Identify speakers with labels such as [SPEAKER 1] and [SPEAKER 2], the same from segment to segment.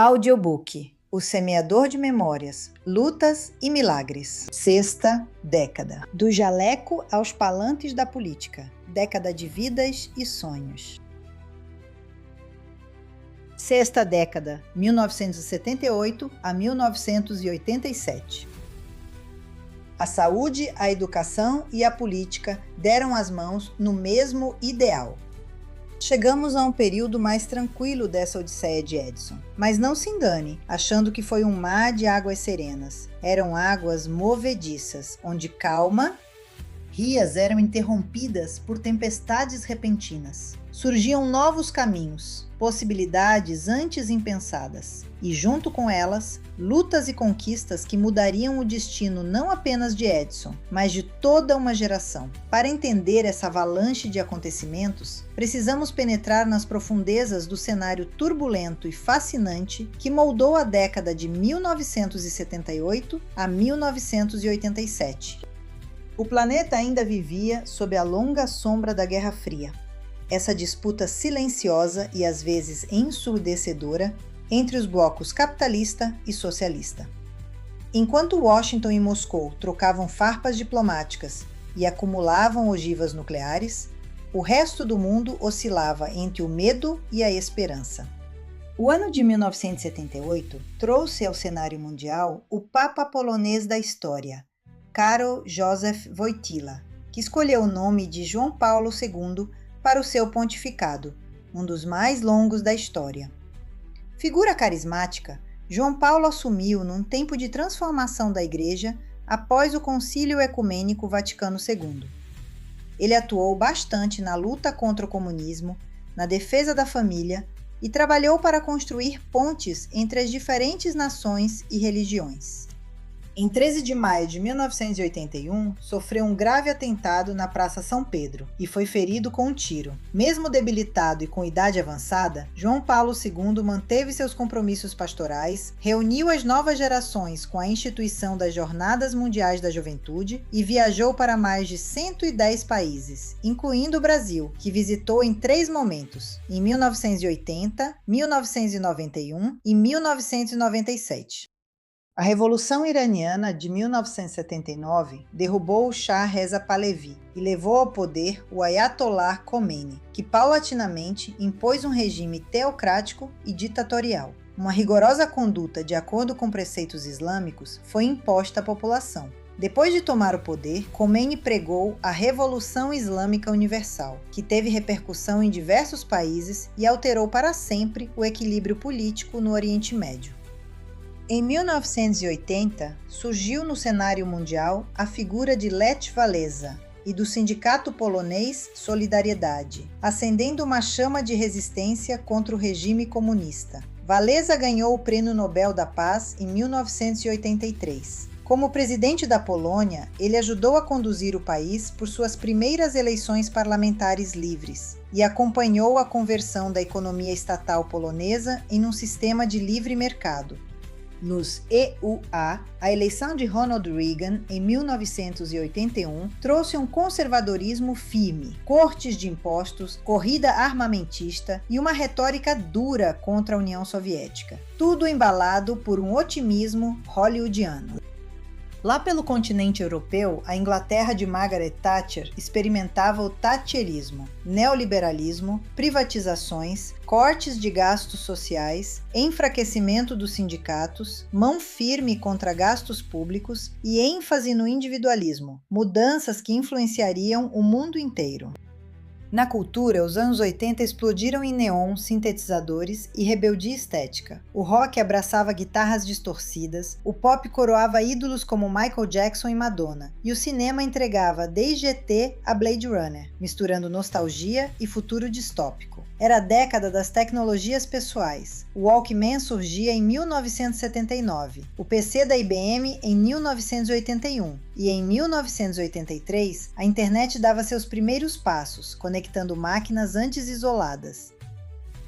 [SPEAKER 1] Audiobook O Semeador de Memórias, Lutas e Milagres. Sexta década. Do jaleco aos palanques da política. Década de vidas e sonhos. Sexta década, 1978 a 1987. A saúde, a educação e a política deram as mãos no mesmo ideal. Chegamos a um período mais tranquilo dessa odisseia de Edison. Mas não se engane, achando que foi um mar de águas serenas. Eram águas movediças, onde calma, rias eram interrompidas por tempestades repentinas. Surgiam novos caminhos, possibilidades antes impensadas. E junto com elas, lutas e conquistas que mudariam o destino não apenas de Edison, mas de toda uma geração. Para entender essa avalanche de acontecimentos, precisamos penetrar nas profundezas do cenário turbulento e fascinante que moldou a década de 1978 a 1987. O planeta ainda vivia sob a longa sombra da Guerra Fria. Essa disputa silenciosa e às vezes ensurdecedora entre os blocos capitalista e socialista. Enquanto Washington e Moscou trocavam farpas diplomáticas e acumulavam ogivas nucleares, o resto do mundo oscilava entre o medo e a esperança. O ano de 1978 trouxe ao cenário mundial o Papa polonês da história, Karol Józef Wojtyła, que escolheu o nome de João Paulo II para o seu pontificado, um dos mais longos da história. Figura carismática, João Paulo assumiu num tempo de transformação da Igreja após o Concílio Ecumênico Vaticano II. Ele atuou bastante na luta contra o comunismo, na defesa da família e trabalhou para construir pontes entre as diferentes nações e religiões. Em 13 de maio de 1981, sofreu um grave atentado na Praça São Pedro e foi ferido com um tiro. Mesmo debilitado e com idade avançada, João Paulo II manteve seus compromissos pastorais, reuniu as novas gerações com a instituição das Jornadas Mundiais da Juventude e viajou para mais de 110 países, incluindo o Brasil, que visitou em 3 momentos, em 1980, 1991 e 1997. A Revolução Iraniana de 1979 derrubou o Shah Reza Pahlavi e levou ao poder o Ayatollah Khomeini, que paulatinamente impôs um regime teocrático e ditatorial. Uma rigorosa conduta de acordo com preceitos islâmicos foi imposta à população. Depois de tomar o poder, Khomeini pregou a Revolução Islâmica Universal, que teve repercussão em diversos países e alterou para sempre o equilíbrio político no Oriente Médio. Em 1980, surgiu no cenário mundial a figura de Lech Walesa e do sindicato polonês Solidariedade, acendendo uma chama de resistência contra o regime comunista. Walesa ganhou o Prêmio Nobel da Paz em 1983. Como presidente da Polônia, ele ajudou a conduzir o país por suas primeiras eleições parlamentares livres e acompanhou a conversão da economia estatal polonesa em um sistema de livre mercado. Nos EUA, a eleição de Ronald Reagan em 1981 trouxe um conservadorismo firme, cortes de impostos, corrida armamentista e uma retórica dura contra a União Soviética. Tudo embalado por um otimismo hollywoodiano. Lá pelo continente europeu, a Inglaterra de Margaret Thatcher experimentava o thatcherismo, neoliberalismo, privatizações, cortes de gastos sociais, enfraquecimento dos sindicatos, mão firme contra gastos públicos e ênfase no individualismo, mudanças que influenciariam o mundo inteiro. Na cultura, os anos 80 explodiram em neon, sintetizadores e rebeldia estética. O rock abraçava guitarras distorcidas, o pop coroava ídolos como Michael Jackson e Madonna, e o cinema entregava desde ET a Blade Runner, misturando nostalgia e futuro distópico. Era a década das tecnologias pessoais. O Walkman surgia em 1979, o PC da IBM em 1981 e em 1983 a internet dava seus primeiros passos, conectando máquinas antes isoladas.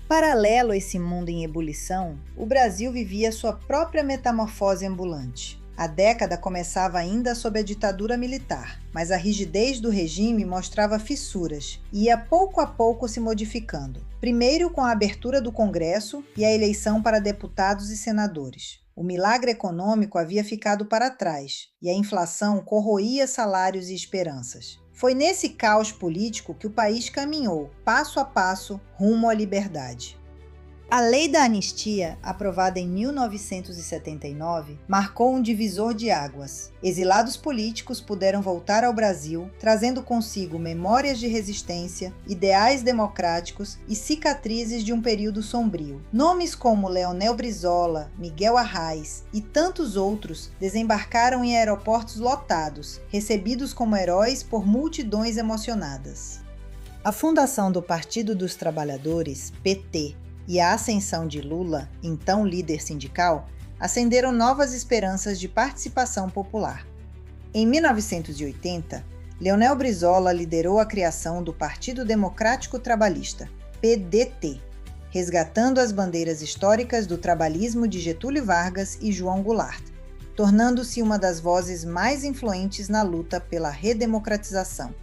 [SPEAKER 1] Paralelo a esse mundo em ebulição, o Brasil vivia sua própria metamorfose ambulante. A década começava ainda sob a ditadura militar, mas a rigidez do regime mostrava fissuras e ia pouco a pouco se modificando. Primeiro com a abertura do Congresso e a eleição para deputados e senadores. O milagre econômico havia ficado para trás e a inflação corroía salários e esperanças. Foi nesse caos político que o país caminhou, passo a passo, rumo à liberdade. A Lei da Anistia, aprovada em 1979, marcou um divisor de águas. Exilados políticos puderam voltar ao Brasil, trazendo consigo memórias de resistência, ideais democráticos e cicatrizes de um período sombrio. Nomes como Leonel Brizola, Miguel Arraes e tantos outros desembarcaram em aeroportos lotados, recebidos como heróis por multidões emocionadas. A fundação do Partido dos Trabalhadores, PT, e a ascensão de Lula, então líder sindical, acenderam novas esperanças de participação popular. Em 1980, Leonel Brizola liderou a criação do Partido Democrático Trabalhista, PDT, resgatando as bandeiras históricas do trabalhismo de Getúlio Vargas e João Goulart, tornando-se uma das vozes mais influentes na luta pela redemocratização.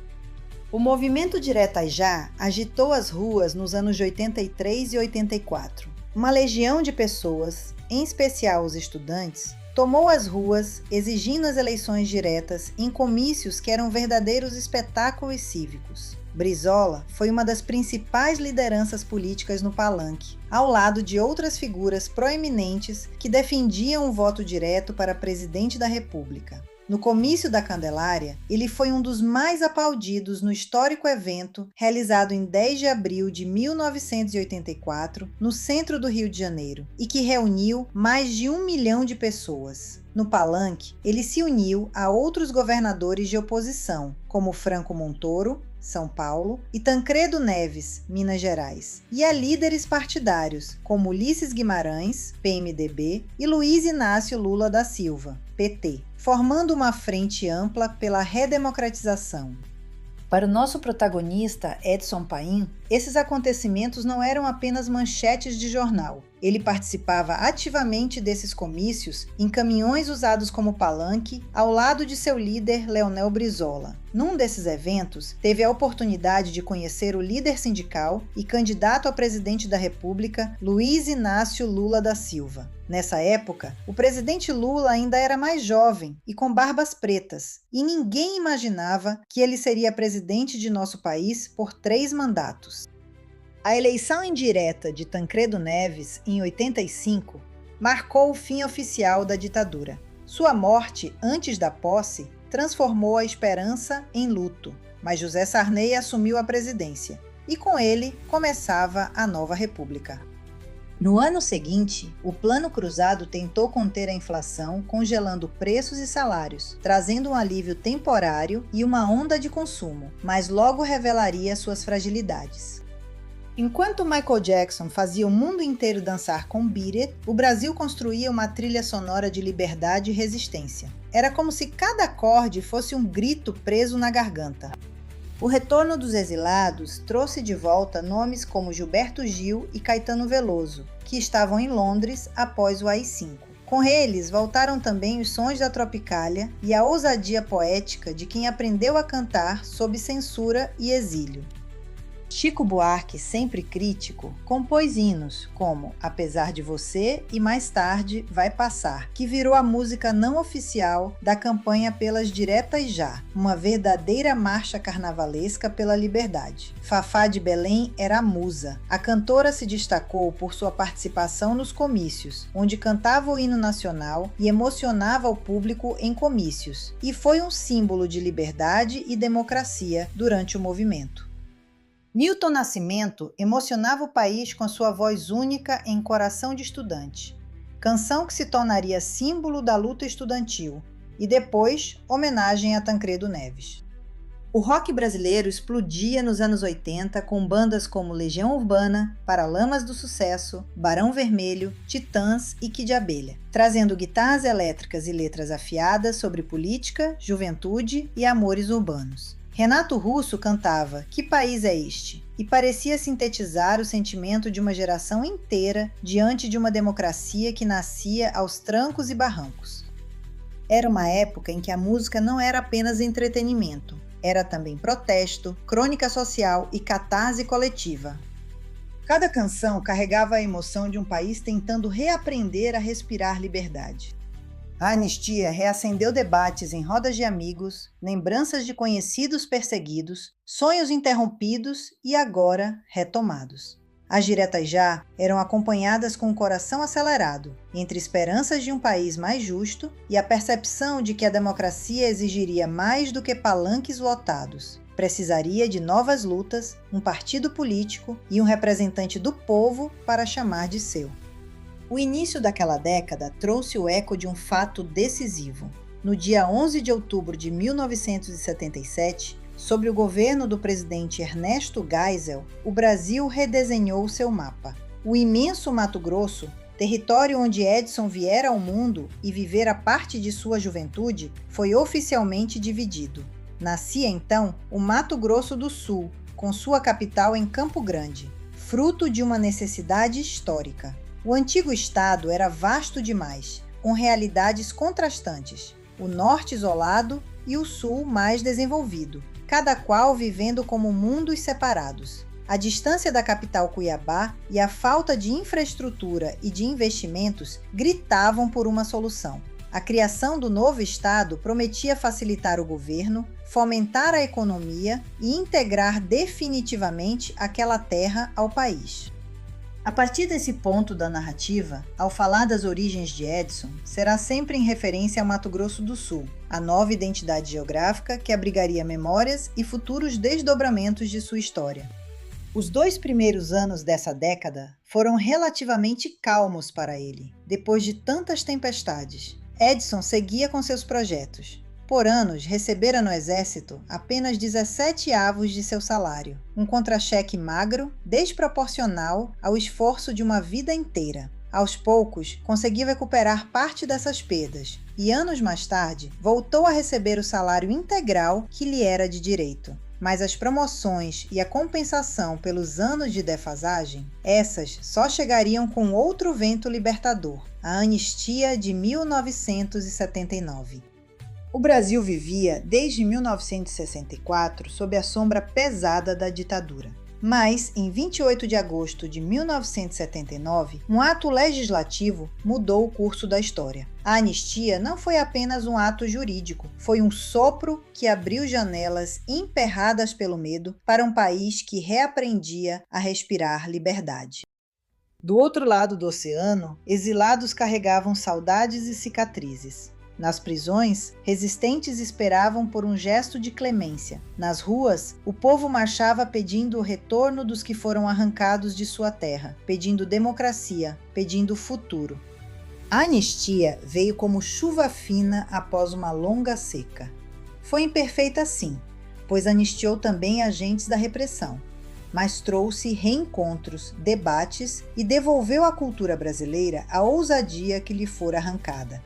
[SPEAKER 1] O movimento Diretas Já agitou as ruas nos anos de 83 e 84. Uma legião de pessoas, em especial os estudantes, tomou as ruas exigindo as eleições diretas em comícios que eram verdadeiros espetáculos cívicos. Brizola foi uma das principais lideranças políticas no palanque, ao lado de outras figuras proeminentes que defendiam o voto direto para presidente da República. No comício da Candelária, ele foi um dos mais aplaudidos no histórico evento realizado em 10 de abril de 1984, no centro do Rio de Janeiro, e que reuniu mais de 1 milhão de pessoas. No palanque, ele se uniu a outros governadores de oposição, como Franco Montoro, São Paulo, e Tancredo Neves, Minas Gerais, e a líderes partidários, como Ulisses Guimarães, PMDB, e Luiz Inácio Lula da Silva, PT, formando uma frente ampla pela redemocratização. Para o nosso protagonista, Edson Paim, esses acontecimentos não eram apenas manchetes de jornal. Ele participava ativamente desses comícios em caminhões usados como palanque, ao lado de seu líder, Leonel Brizola. Num desses eventos, teve a oportunidade de conhecer o líder sindical e candidato a presidente da República, Luiz Inácio Lula da Silva. Nessa época, o presidente Lula ainda era mais jovem e com barbas pretas, e ninguém imaginava que ele seria presidente de nosso país por 3 mandatos. A eleição indireta de Tancredo Neves, em 85, marcou o fim oficial da ditadura. Sua morte, antes da posse, transformou a esperança em luto, mas José Sarney assumiu a presidência, e com ele começava a nova república. No ano seguinte, o Plano Cruzado tentou conter a inflação, congelando preços e salários, trazendo um alívio temporário e uma onda de consumo, mas logo revelaria suas fragilidades. Enquanto Michael Jackson fazia o mundo inteiro dançar com Beat It, o Brasil construía uma trilha sonora de liberdade e resistência. Era como se cada acorde fosse um grito preso na garganta. O retorno dos exilados trouxe de volta nomes como Gilberto Gil e Caetano Veloso, que estavam em Londres após o AI-5. Com eles, voltaram também os sons da Tropicália e a ousadia poética de quem aprendeu a cantar sob censura e exílio. Chico Buarque, sempre crítico, compôs hinos como Apesar de Você e Mais Tarde Vai Passar, que virou a música não oficial da campanha pelas Diretas Já, uma verdadeira marcha carnavalesca pela liberdade. Fafá de Belém era a musa. A cantora se destacou por sua participação nos comícios, onde cantava o hino nacional e emocionava o público em comícios, e foi um símbolo de liberdade e democracia durante o movimento. Milton Nascimento emocionava o país com sua voz única em Coração de Estudante, canção que se tornaria símbolo da luta estudantil e depois homenagem a Tancredo Neves. O rock brasileiro explodia nos anos 80 com bandas como Legião Urbana, Paralamas do Sucesso, Barão Vermelho, Titãs e Kid Abelha, trazendo guitarras elétricas e letras afiadas sobre política, juventude e amores urbanos. Renato Russo cantava Que País é Este? E parecia sintetizar o sentimento de uma geração inteira diante de uma democracia que nascia aos trancos e barrancos. Era uma época em que a música não era apenas entretenimento, era também protesto, crônica social e catarse coletiva. Cada canção carregava a emoção de um país tentando reaprender a respirar liberdade. A anistia reacendeu debates em rodas de amigos, lembranças de conhecidos perseguidos, sonhos interrompidos e agora retomados. As diretas já eram acompanhadas com o coração acelerado, entre esperanças de um país mais justo e a percepção de que a democracia exigiria mais do que palanques lotados. Precisaria de novas lutas, um partido político e um representante do povo para chamar de seu. O início daquela década trouxe o eco de um fato decisivo. No dia 11 de outubro de 1977, sob o governo do presidente Ernesto Geisel, o Brasil redesenhou seu mapa. O imenso Mato Grosso, território onde Edson viera ao mundo e vivera parte de sua juventude, foi oficialmente dividido. Nascia então o Mato Grosso do Sul, com sua capital em Campo Grande, fruto de uma necessidade histórica. O antigo estado era vasto demais, com realidades contrastantes, o norte isolado e o sul mais desenvolvido, cada qual vivendo como mundos separados. A distância da capital Cuiabá e a falta de infraestrutura e de investimentos gritavam por uma solução. A criação do novo estado prometia facilitar o governo, fomentar a economia e integrar definitivamente aquela terra ao país. A partir desse ponto da narrativa, ao falar das origens de Edson, será sempre em referência ao Mato Grosso do Sul, a nova identidade geográfica que abrigaria memórias e futuros desdobramentos de sua história. Os 2 primeiros anos dessa década foram relativamente calmos para ele, depois de tantas tempestades. Edson seguia com seus projetos. Por anos, recebera no exército apenas 17 avos de seu salário, um contra-cheque magro, desproporcional ao esforço de uma vida inteira. Aos poucos, conseguiu recuperar parte dessas perdas e, anos mais tarde, voltou a receber o salário integral que lhe era de direito. Mas as promoções e a compensação pelos anos de defasagem, essas só chegariam com outro vento libertador, a anistia de 1979. O Brasil vivia, desde 1964, sob a sombra pesada da ditadura. Mas, em 28 de agosto de 1979, um ato legislativo mudou o curso da história. A anistia não foi apenas um ato jurídico, foi um sopro que abriu janelas emperradas pelo medo para um país que reaprendia a respirar liberdade. Do outro lado do oceano, exilados carregavam saudades e cicatrizes. Nas prisões, resistentes esperavam por um gesto de clemência. Nas ruas, o povo marchava pedindo o retorno dos que foram arrancados de sua terra, pedindo democracia, pedindo futuro. A anistia veio como chuva fina após uma longa seca. Foi imperfeita sim, pois anistiou também agentes da repressão, mas trouxe reencontros, debates e devolveu à cultura brasileira a ousadia que lhe fora arrancada.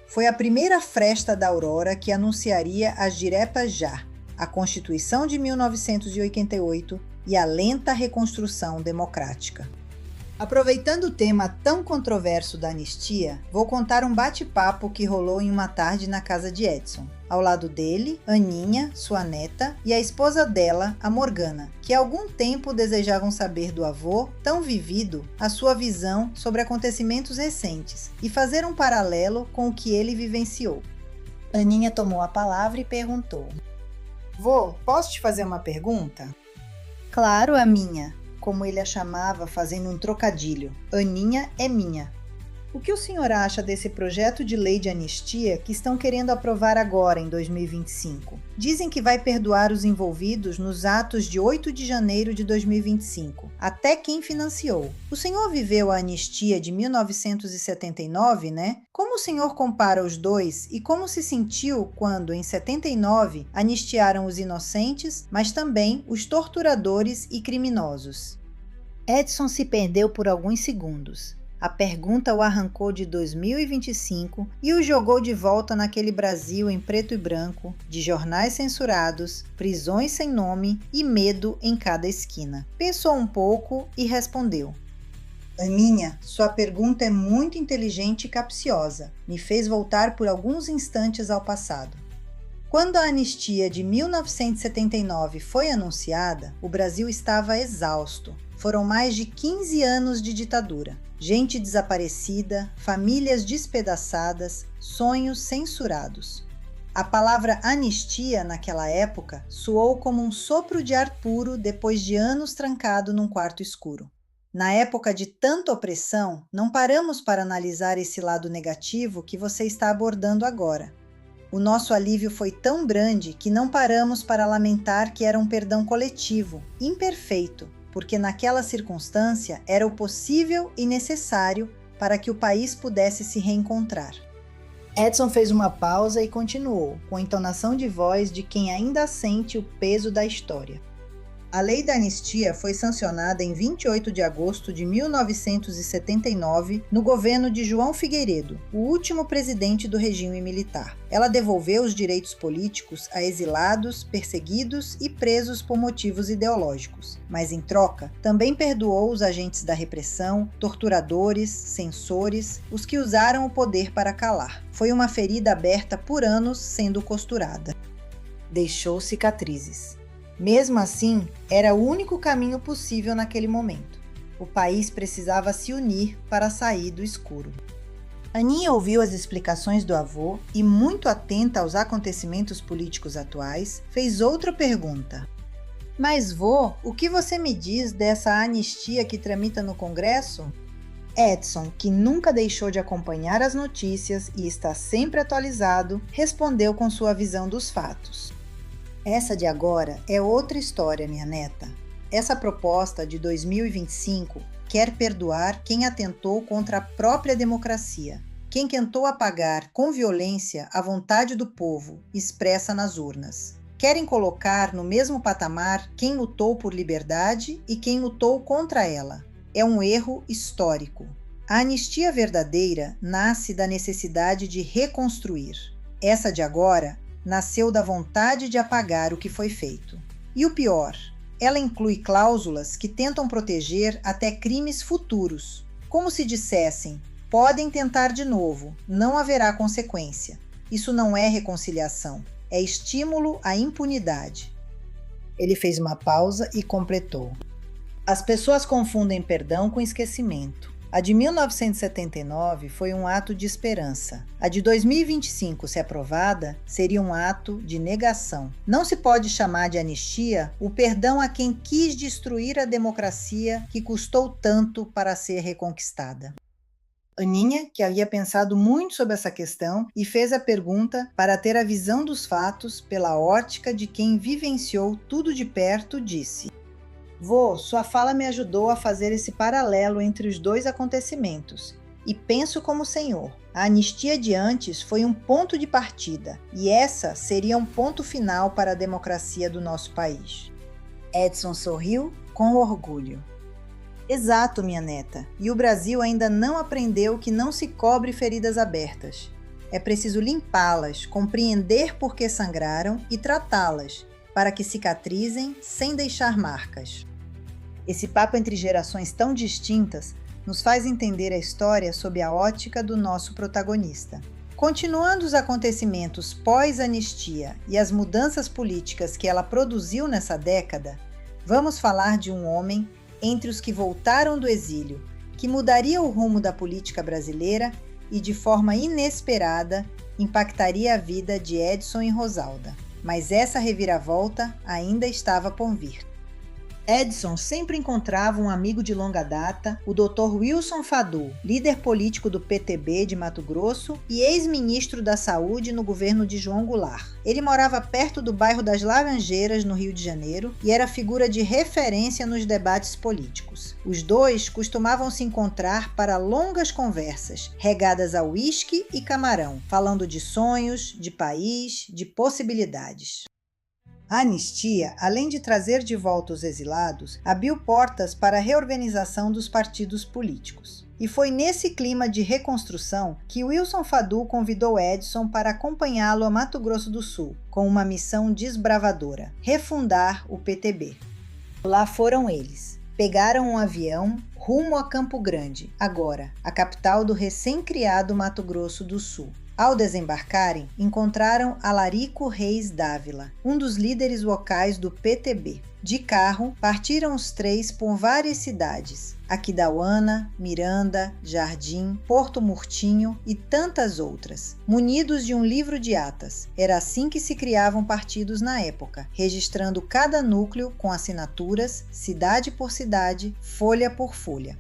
[SPEAKER 1] Foi a primeira fresta da aurora que anunciaria as diretas já, a Constituição de 1988 e a lenta reconstrução democrática. Aproveitando o tema tão controverso da anistia, vou contar um bate-papo que rolou em uma tarde na casa de Edson. Ao lado dele, Aninha, sua neta, e a esposa dela, a Morgana, que há algum tempo desejavam saber do avô, tão vivido, a sua visão sobre acontecimentos recentes e fazer um paralelo com o que ele vivenciou. Aninha tomou a palavra e perguntou: "Vô, posso te fazer uma pergunta?" "Claro, a minha", como ele a chamava fazendo um trocadilho. Aninha é minha. O que o senhor acha desse projeto de lei de anistia que estão querendo aprovar agora, em 2025? Dizem que vai perdoar os envolvidos nos atos de 8 de janeiro de 2025, até quem financiou. O senhor viveu a anistia de 1979, né? Como o senhor compara os dois e como se sentiu quando, em 79, anistiaram os inocentes, mas também os torturadores e criminosos? Edson se perdeu por alguns segundos. A pergunta o arrancou de 2025 e o jogou de volta naquele Brasil em preto e branco, de jornais censurados, prisões sem nome e medo em cada esquina. Pensou um pouco e respondeu: Aninha, sua pergunta é muito inteligente e capciosa. Me fez voltar por alguns instantes ao passado. Quando a anistia de 1979 foi anunciada, o Brasil estava exausto. Foram mais de 15 anos de ditadura. Gente desaparecida, famílias despedaçadas, sonhos censurados. A palavra anistia, naquela época, soou como um sopro de ar puro depois de anos trancado num quarto escuro. Na época de tanta opressão, não paramos para analisar esse lado negativo que você está abordando agora. O nosso alívio foi tão grande que não paramos para lamentar que era um perdão coletivo, imperfeito, porque naquela circunstância era o possível e necessário para que o país pudesse se reencontrar. Edson fez uma pausa e continuou, com a entonação de voz de quem ainda sente o peso da história. A Lei da Anistia foi sancionada em 28 de agosto de 1979 no governo de João Figueiredo, o último presidente do regime militar. Ela devolveu os direitos políticos a exilados, perseguidos e presos por motivos ideológicos, mas em troca também perdoou os agentes da repressão, torturadores, censores, os que usaram o poder para calar. Foi uma ferida aberta por anos sendo costurada. Deixou cicatrizes. Mesmo assim, era o único caminho possível naquele momento. O país precisava se unir para sair do escuro. Aninha ouviu as explicações do avô e, muito atenta aos acontecimentos políticos atuais, fez outra pergunta. Mas, vô, o que você me diz dessa anistia que tramita no Congresso? Edson, que nunca deixou de acompanhar as notícias e está sempre atualizado, respondeu com sua visão dos fatos. Essa de agora é outra história, minha neta. Essa proposta de 2025 quer perdoar quem atentou contra a própria democracia, quem tentou apagar com violência a vontade do povo expressa nas urnas. Querem colocar no mesmo patamar quem lutou por liberdade e quem lutou contra ela. É um erro histórico. A anistia verdadeira nasce da necessidade de reconstruir. Essa de agora nasceu da vontade de apagar o que foi feito. E o pior, ela inclui cláusulas que tentam proteger até crimes futuros, como se dissessem, podem tentar de novo, não haverá consequência. Isso não é reconciliação, é estímulo à impunidade. Ele fez uma pausa e completou. As pessoas confundem perdão com esquecimento. A de 1979 foi um ato de esperança. A de 2025, se aprovada, seria um ato de negação. Não se pode chamar de anistia o perdão a quem quis destruir a democracia que custou tanto para ser reconquistada. Aninha, que havia pensado muito sobre essa questão e fez a pergunta para ter a visão dos fatos pela ótica de quem vivenciou tudo de perto, disse: Vô, sua fala me ajudou a fazer esse paralelo entre os dois acontecimentos. E penso como o senhor. A anistia de antes foi um ponto de partida, e essa seria um ponto final para a democracia do nosso país. Edson sorriu com orgulho. Exato, minha neta. E o Brasil ainda não aprendeu que não se cobre feridas abertas. É preciso limpá-las, compreender por que sangraram e tratá-las, para que cicatrizem sem deixar marcas. Esse papo entre gerações tão distintas nos faz entender a história sob a ótica do nosso protagonista. Continuando os acontecimentos pós-anistia e as mudanças políticas que ela produziu nessa década, vamos falar de um homem entre os que voltaram do exílio, que mudaria o rumo da política brasileira e, de forma inesperada, impactaria a vida de Edson e Rosalda. Mas essa reviravolta ainda estava por vir. Edson sempre encontrava um amigo de longa data, o Dr. Wilson Fadul, líder político do PTB de Mato Grosso e ex-ministro da Saúde no governo de João Goulart. Ele morava perto do bairro das Laranjeiras, no Rio de Janeiro, e era figura de referência nos debates políticos. Os dois costumavam se encontrar para longas conversas, regadas a uísque e camarão, falando de sonhos, de país, de possibilidades. A anistia, além de trazer de volta os exilados, abriu portas para a reorganização dos partidos políticos. E foi nesse clima de reconstrução que Wilson Fadul convidou Edson para acompanhá-lo a Mato Grosso do Sul, com uma missão desbravadora: refundar o PTB. Lá foram eles. Pegaram um avião, rumo a Campo Grande, agora a capital do recém-criado Mato Grosso do Sul. Ao desembarcarem, encontraram Alarico Reis Dávila, um dos líderes locais do PTB. De carro, partiram os três por várias cidades: Aquidauana, Miranda, Jardim, Porto Murtinho e tantas outras, munidos de um livro de atas. Era assim que se criavam partidos na época, registrando cada núcleo com assinaturas, cidade por cidade, folha por folha.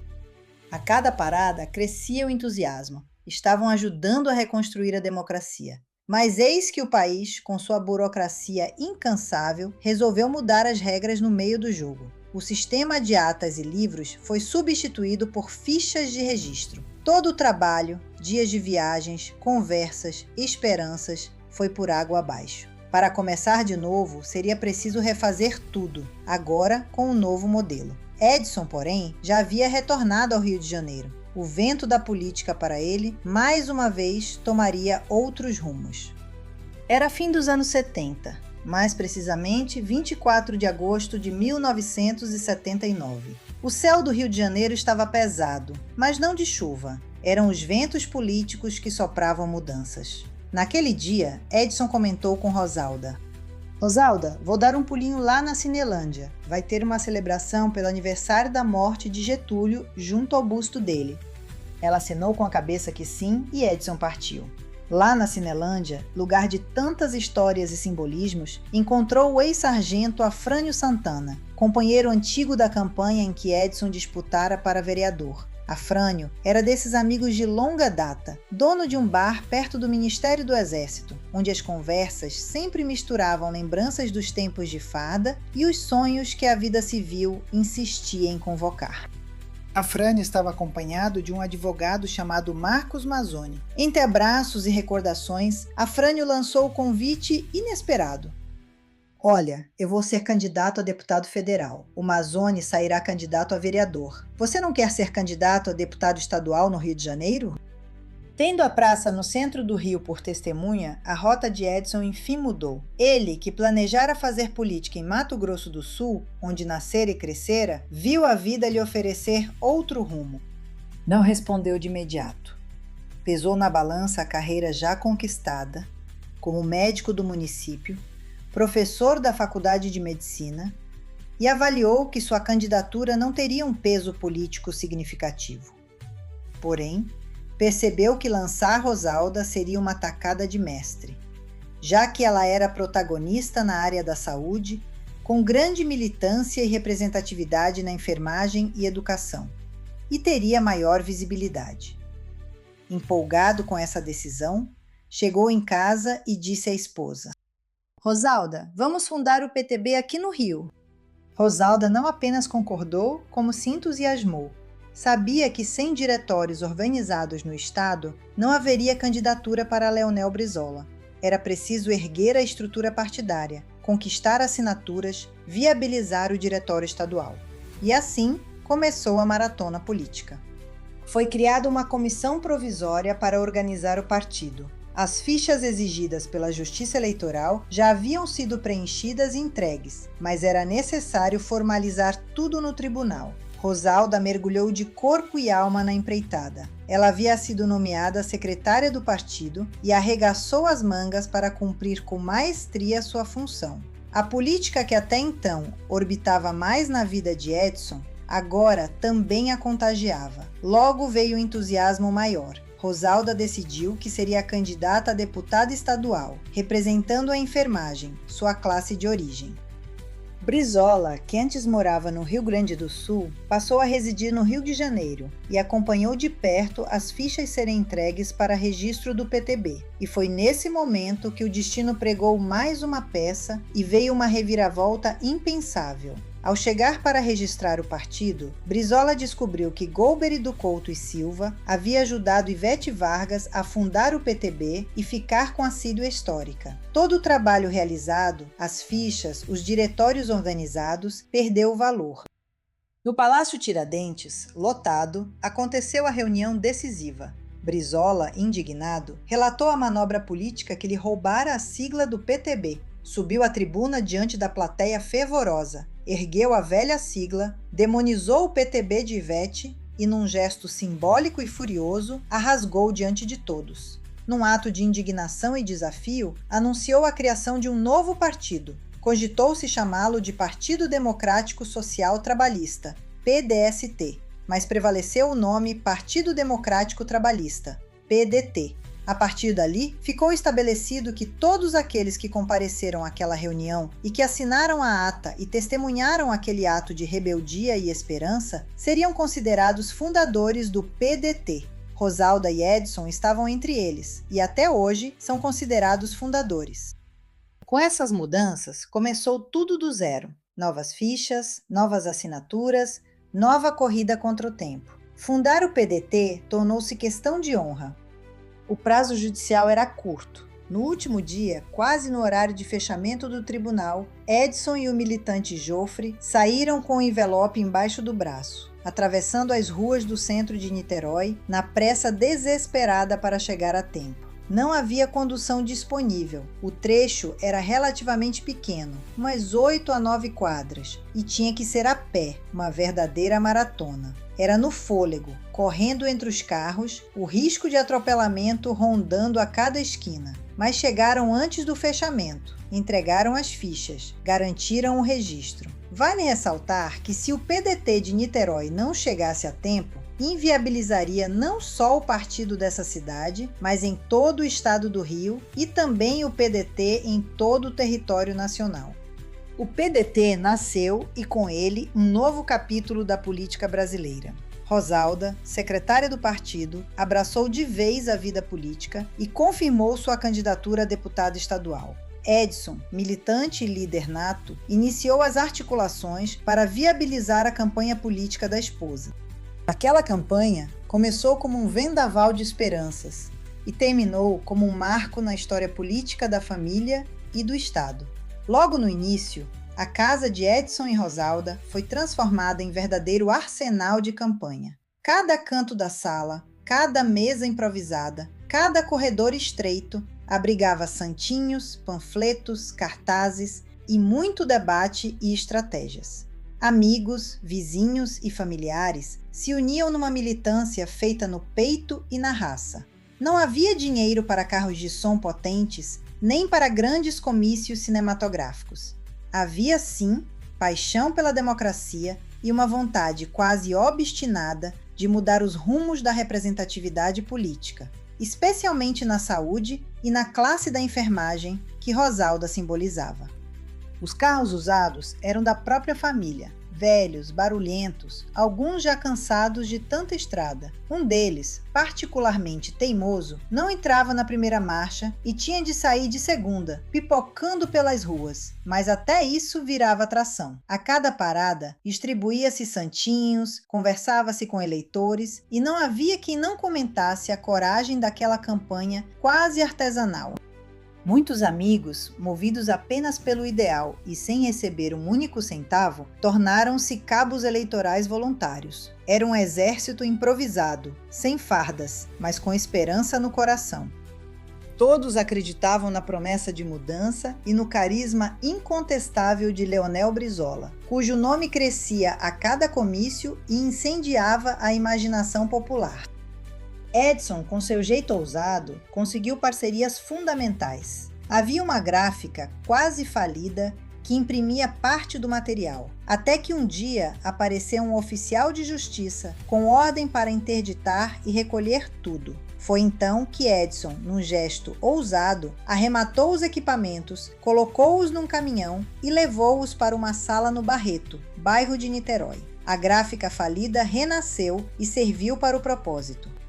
[SPEAKER 1] A cada parada crescia o entusiasmo. Estavam ajudando a reconstruir a democracia. Mas eis que o país, com sua burocracia incansável, resolveu mudar as regras no meio do jogo. O sistema de atas e livros foi substituído por fichas de registro. Todo o trabalho, dias de viagens, conversas, esperanças, foi por água abaixo. Para começar de novo, seria preciso refazer tudo, agora com um novo modelo. Edson, porém, já havia retornado ao Rio de Janeiro. O vento da política para ele, mais uma vez, tomaria outros rumos. Era fim dos anos 70, mais precisamente 24 de agosto de 1979. O céu do Rio de Janeiro estava pesado, mas não de chuva. Eram os ventos políticos que sopravam mudanças. Naquele dia, Edson comentou com Rosalda: Rosalda, vou dar um pulinho lá na Cinelândia. Vai ter uma celebração pelo aniversário da morte de Getúlio junto ao busto dele. Ela acenou com a cabeça que sim e Edson partiu. Lá na Cinelândia, lugar de tantas histórias e simbolismos, encontrou o ex-sargento Afrânio Santana, companheiro antigo da campanha em que Edson disputara para vereador. Afrânio era desses amigos de longa data, dono de um bar perto do Ministério do Exército, onde as conversas sempre misturavam lembranças dos tempos de farda e os sonhos que a vida civil insistia em convocar. Afrânio estava acompanhado de um advogado chamado Marcos Mazzoni. Entre abraços e recordações, Afrânio lançou o convite inesperado. Olha, eu vou ser candidato a deputado federal. O Mazzoni sairá candidato a vereador. Você não quer ser candidato a deputado estadual no Rio de Janeiro? Tendo a praça no centro do Rio por testemunha, a rota de Edson enfim mudou. Ele, que planejara fazer política em Mato Grosso do Sul, onde nascera e crescera, viu a vida lhe oferecer outro rumo. Não respondeu de imediato. Pesou na balança a carreira já conquistada, como médico do município, professor da Faculdade de Medicina, e avaliou que sua candidatura não teria um peso político significativo. Porém, percebeu que lançar Rosalda seria uma tacada de mestre, já que ela era protagonista na área da saúde, com grande militância e representatividade na enfermagem e educação, e teria maior visibilidade. Empolgado com essa decisão, chegou em casa e disse à esposa: Rosalda, vamos fundar o PTB aqui no Rio. Rosalda não apenas concordou, como se entusiasmou. Sabia que sem diretórios organizados no Estado, não haveria candidatura para Leonel Brizola. Era preciso erguer a estrutura partidária, conquistar assinaturas, viabilizar o diretório estadual. E assim começou a maratona política. Foi criada uma comissão provisória para organizar o partido. As fichas exigidas pela Justiça Eleitoral já haviam sido preenchidas e entregues, mas era necessário formalizar tudo no tribunal. Rosalda mergulhou de corpo e alma na empreitada. Ela havia sido nomeada secretária do partido e arregaçou as mangas para cumprir com maestria sua função. A política que até então orbitava mais na vida de Edson, agora também a contagiava. Logo veio o entusiasmo maior. Rosalda decidiu que seria candidata a deputada estadual, representando a enfermagem, sua classe de origem. Brizola, que antes morava no Rio Grande do Sul, passou a residir no Rio de Janeiro e acompanhou de perto as fichas serem entregues para registro do PTB. E foi nesse momento que o destino pregou mais uma peça e veio uma reviravolta impensável. Ao chegar para registrar o partido, Brizola descobriu que Golbery do Couto e Silva havia ajudado Ivete Vargas a fundar o PTB e ficar com a Sílvia histórica. Todo o trabalho realizado, as fichas, os diretórios organizados, perdeu o valor. No Palácio Tiradentes, lotado, aconteceu a reunião decisiva. Brizola, indignado, relatou a manobra política que lhe roubara a sigla do PTB. Subiu à tribuna diante da plateia fervorosa, ergueu a velha sigla, demonizou o PTB de Ivete e, num gesto simbólico e furioso, a rasgou diante de todos. Num ato de indignação e desafio, anunciou a criação de um novo partido. Cogitou-se chamá-lo de Partido Democrático Social Trabalhista, PDST, mas prevaleceu o nome Partido Democrático Trabalhista, PDT. A partir dali, ficou estabelecido que todos aqueles que compareceram àquela reunião e que assinaram a ata e testemunharam aquele ato de rebeldia e esperança seriam considerados fundadores do PDT. Rosalda e Edson estavam entre eles e até hoje são considerados fundadores. Com essas mudanças, começou tudo do zero. Novas fichas, novas assinaturas, nova corrida contra o tempo. Fundar o PDT tornou-se questão de honra. O prazo judicial era curto. No último dia, quase no horário de fechamento do tribunal, Edson e o militante Jofre saíram com o envelope embaixo do braço, atravessando as ruas do centro de Niterói, na pressa desesperada para chegar a tempo. Não havia condução disponível. O trecho era relativamente pequeno, umas 8 a 9 quadras, e tinha que ser a pé, uma verdadeira maratona. Era no fôlego, correndo entre os carros, o risco de atropelamento rondando a cada esquina. Mas chegaram antes do fechamento, entregaram as fichas, garantiram o registro. Vale ressaltar que se o PDT de Niterói não chegasse a tempo, inviabilizaria não só o partido dessa cidade, mas em todo o estado do Rio e também o PDT em todo o território nacional. O PDT nasceu e com ele um novo capítulo da política brasileira. Rosalda, secretária do partido, abraçou de vez a vida política e confirmou sua candidatura a deputado estadual. Edson, militante e líder nato, iniciou as articulações para viabilizar a campanha política da esposa. Aquela campanha começou como um vendaval de esperanças e terminou como um marco na história política da família e do Estado. Logo no início, a casa de Edson e Rosalda foi transformada em verdadeiro arsenal de campanha. Cada canto da sala, cada mesa improvisada, cada corredor estreito abrigava santinhos, panfletos, cartazes e muito debate e estratégias. Amigos, vizinhos e familiares se uniam numa militância feita no peito e na raça. Não havia dinheiro para carros de som potentes, nem para grandes comícios cinematográficos. Havia, sim, paixão pela democracia e uma vontade quase obstinada de mudar os rumos da representatividade política, especialmente na saúde e na classe da enfermagem que Rosalda simbolizava. Os carros usados eram da própria família, velhos, barulhentos, alguns já cansados de tanta estrada. Um deles, particularmente teimoso, não entrava na primeira marcha e tinha de sair de segunda, pipocando pelas ruas, mas até isso virava atração. A cada parada, distribuía-se santinhos, conversava-se com eleitores e não havia quem não comentasse a coragem daquela campanha quase artesanal. Muitos amigos, movidos apenas pelo ideal e sem receber um único centavo, tornaram-se cabos eleitorais voluntários. Era um exército improvisado, sem fardas, mas com esperança no coração. Todos acreditavam na promessa de mudança e no carisma incontestável de Leonel Brizola, cujo nome crescia a cada comício e incendiava a imaginação popular. Edson, com seu jeito ousado, conseguiu parcerias fundamentais. Havia uma gráfica quase falida que imprimia parte do material, até que um dia apareceu um oficial de justiça com ordem para interditar e recolher tudo. Foi então que Edson, num gesto ousado, arrematou os equipamentos, colocou-os num caminhão e levou-os para uma sala no Barreto, bairro de Niterói. A gráfica falida renasceu e serviu para o propósito.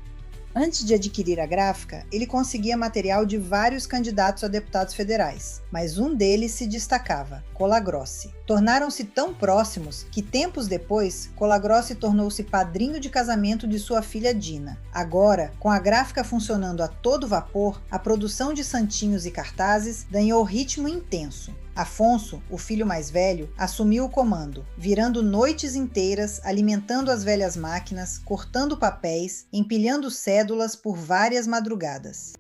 [SPEAKER 1] Antes de adquirir a gráfica, ele conseguia material de vários candidatos a deputados federais, mas um deles se destacava, Colagrossi. Tornaram-se tão próximos que, tempos depois, Colagrossi tornou-se padrinho de casamento de sua filha Dina. Agora, com a gráfica funcionando a todo vapor, a produção de santinhos e cartazes ganhou ritmo intenso. Afonso, o filho mais velho, assumiu o comando, virando noites inteiras, alimentando as velhas máquinas, cortando papéis, empilhando cédulas por várias madrugadas.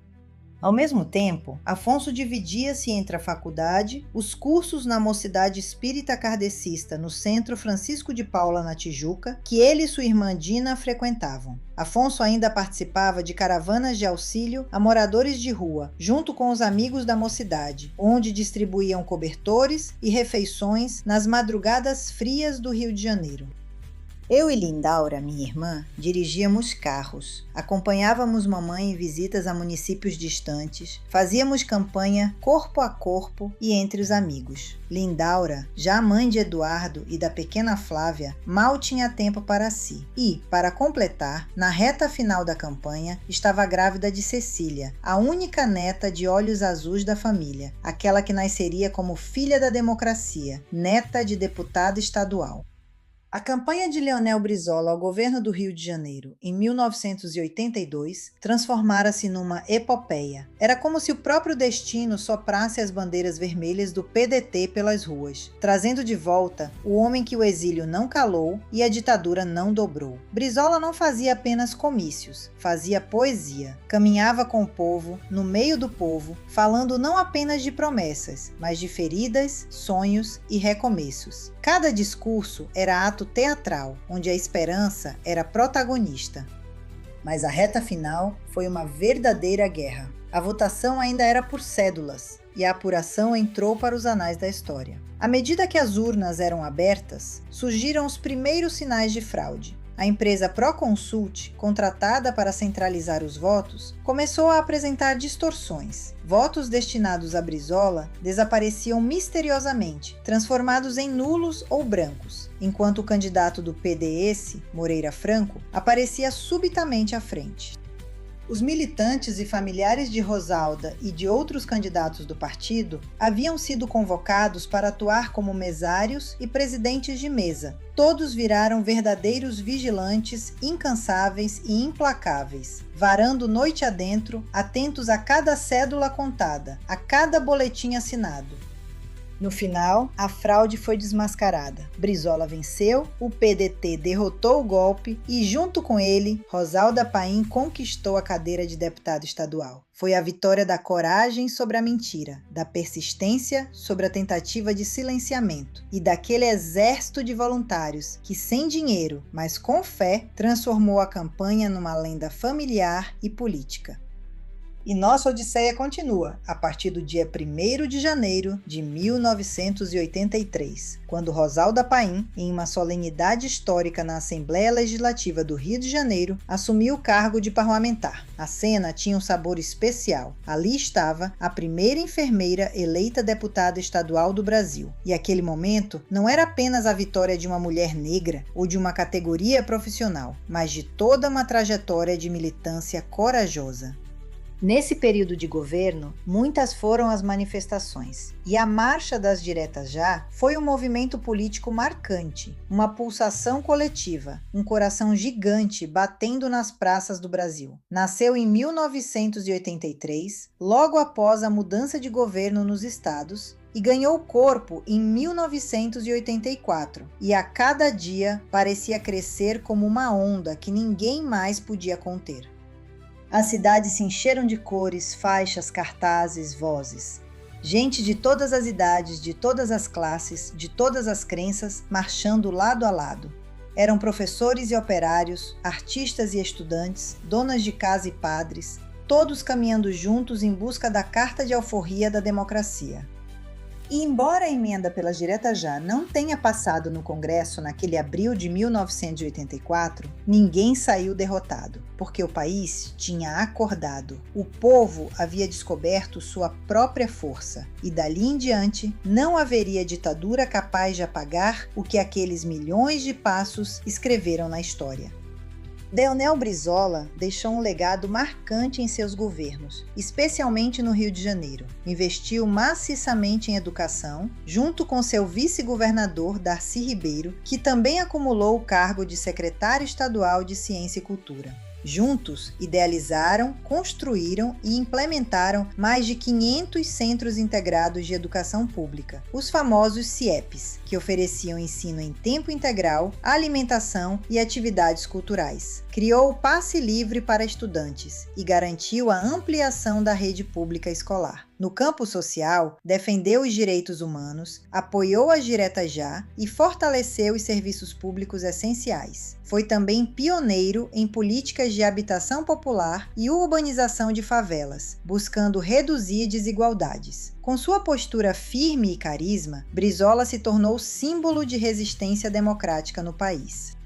[SPEAKER 1] Ao mesmo tempo, Afonso dividia-se entre a faculdade, os cursos na Mocidade Espírita Kardecista no Centro Francisco de Paula, na Tijuca, que ele e sua irmã Dina frequentavam. Afonso ainda participava de caravanas de auxílio a moradores de rua, junto com os amigos da mocidade, onde distribuíam cobertores e refeições nas madrugadas frias do Rio de Janeiro. Eu e Lindaura, minha irmã, dirigíamos carros, acompanhávamos mamãe em visitas a municípios distantes, fazíamos campanha corpo a corpo e entre os amigos. Lindaura, já mãe de Eduardo e da pequena Flávia, mal tinha tempo para si e, para completar, na reta final da campanha, estava grávida de Cecília, a única neta de olhos azuis da família, aquela que nasceria como filha da democracia, neta de deputado estadual. A campanha de Leonel Brizola ao governo do Rio de Janeiro, em 1982, transformara-se numa epopeia. Era como se o próprio destino soprasse as bandeiras vermelhas do PDT pelas ruas, trazendo de volta o homem que o exílio não calou e a ditadura não dobrou. Brizola não fazia apenas comícios, fazia poesia. Caminhava com o povo, no meio do povo, falando não apenas de promessas, mas de feridas, sonhos e recomeços. Cada discurso era ato teatral, onde a esperança era protagonista. Mas a reta final foi uma verdadeira guerra. A votação ainda era por cédulas e a apuração entrou para os anais da história. À medida que as urnas eram abertas, surgiram os primeiros sinais de fraude. A empresa Proconsult, contratada para centralizar os votos, começou a apresentar distorções. Votos destinados a Brizola desapareciam misteriosamente, transformados em nulos ou brancos, enquanto o candidato do PDS, Moreira Franco, aparecia subitamente à frente. Os militantes e familiares de Rosalda e de outros candidatos do partido haviam sido convocados para atuar como mesários e presidentes de mesa. Todos viraram verdadeiros vigilantes, incansáveis e implacáveis, varando noite adentro, atentos a cada cédula contada, a cada boletim assinado. No final, a fraude foi desmascarada. Brizola venceu, o PDT derrotou o golpe e, junto com ele, Rosalda Paim conquistou a cadeira de deputado estadual. Foi a vitória da coragem sobre a mentira, da persistência sobre a tentativa de silenciamento e daquele exército de voluntários que, sem dinheiro, mas com fé, transformou a campanha numa lenda familiar e política. E nossa odisseia continua a partir do dia 1º de janeiro de 1983, quando Rosalda Paim, em uma solenidade histórica na Assembleia Legislativa do Rio de Janeiro, assumiu o cargo de parlamentar. A cena tinha um sabor especial. Ali estava a primeira enfermeira eleita deputada estadual do Brasil. E aquele momento não era apenas a vitória de uma mulher negra ou de uma categoria profissional, mas de toda uma trajetória de militância corajosa. Nesse período de governo, muitas foram as manifestações, e a Marcha das Diretas Já foi um movimento político marcante, uma pulsação coletiva, um coração gigante batendo nas praças do Brasil. Nasceu em 1983, logo após a mudança de governo nos estados, e ganhou corpo em 1984, e a cada dia parecia crescer como uma onda que ninguém mais podia conter. As cidades se encheram de cores, faixas, cartazes, vozes. Gente de todas as idades, de todas as classes, de todas as crenças, marchando lado a lado. Eram professores e operários, artistas e estudantes, donas de casa e padres, todos caminhando juntos em busca da Carta de Alforria da Democracia. E embora a emenda pelas diretas já não tenha passado no Congresso naquele abril de 1984, ninguém saiu derrotado, porque o país tinha acordado. O povo havia descoberto sua própria força, e dali em diante não haveria ditadura capaz de apagar o que aqueles milhões de passos escreveram na história. Leonel Brizola deixou um legado marcante em seus governos, especialmente no Rio de Janeiro. Investiu maciçamente em educação, junto com seu vice-governador Darcy Ribeiro, que também acumulou o cargo de secretário estadual de Ciência e Cultura. Juntos, idealizaram, construíram e implementaram mais de 500 Centros Integrados de Educação Pública, os famosos CIEPs, que ofereciam ensino em tempo integral, alimentação e atividades culturais. Criou o passe livre para estudantes e garantiu a ampliação da rede pública escolar. No campo social, defendeu os direitos humanos, apoiou as diretas já e fortaleceu os serviços públicos essenciais. Foi também pioneiro em políticas de habitação popular e urbanização de favelas, buscando reduzir desigualdades. Com sua postura firme e carisma, Brizola se tornou símbolo de resistência democrática no país.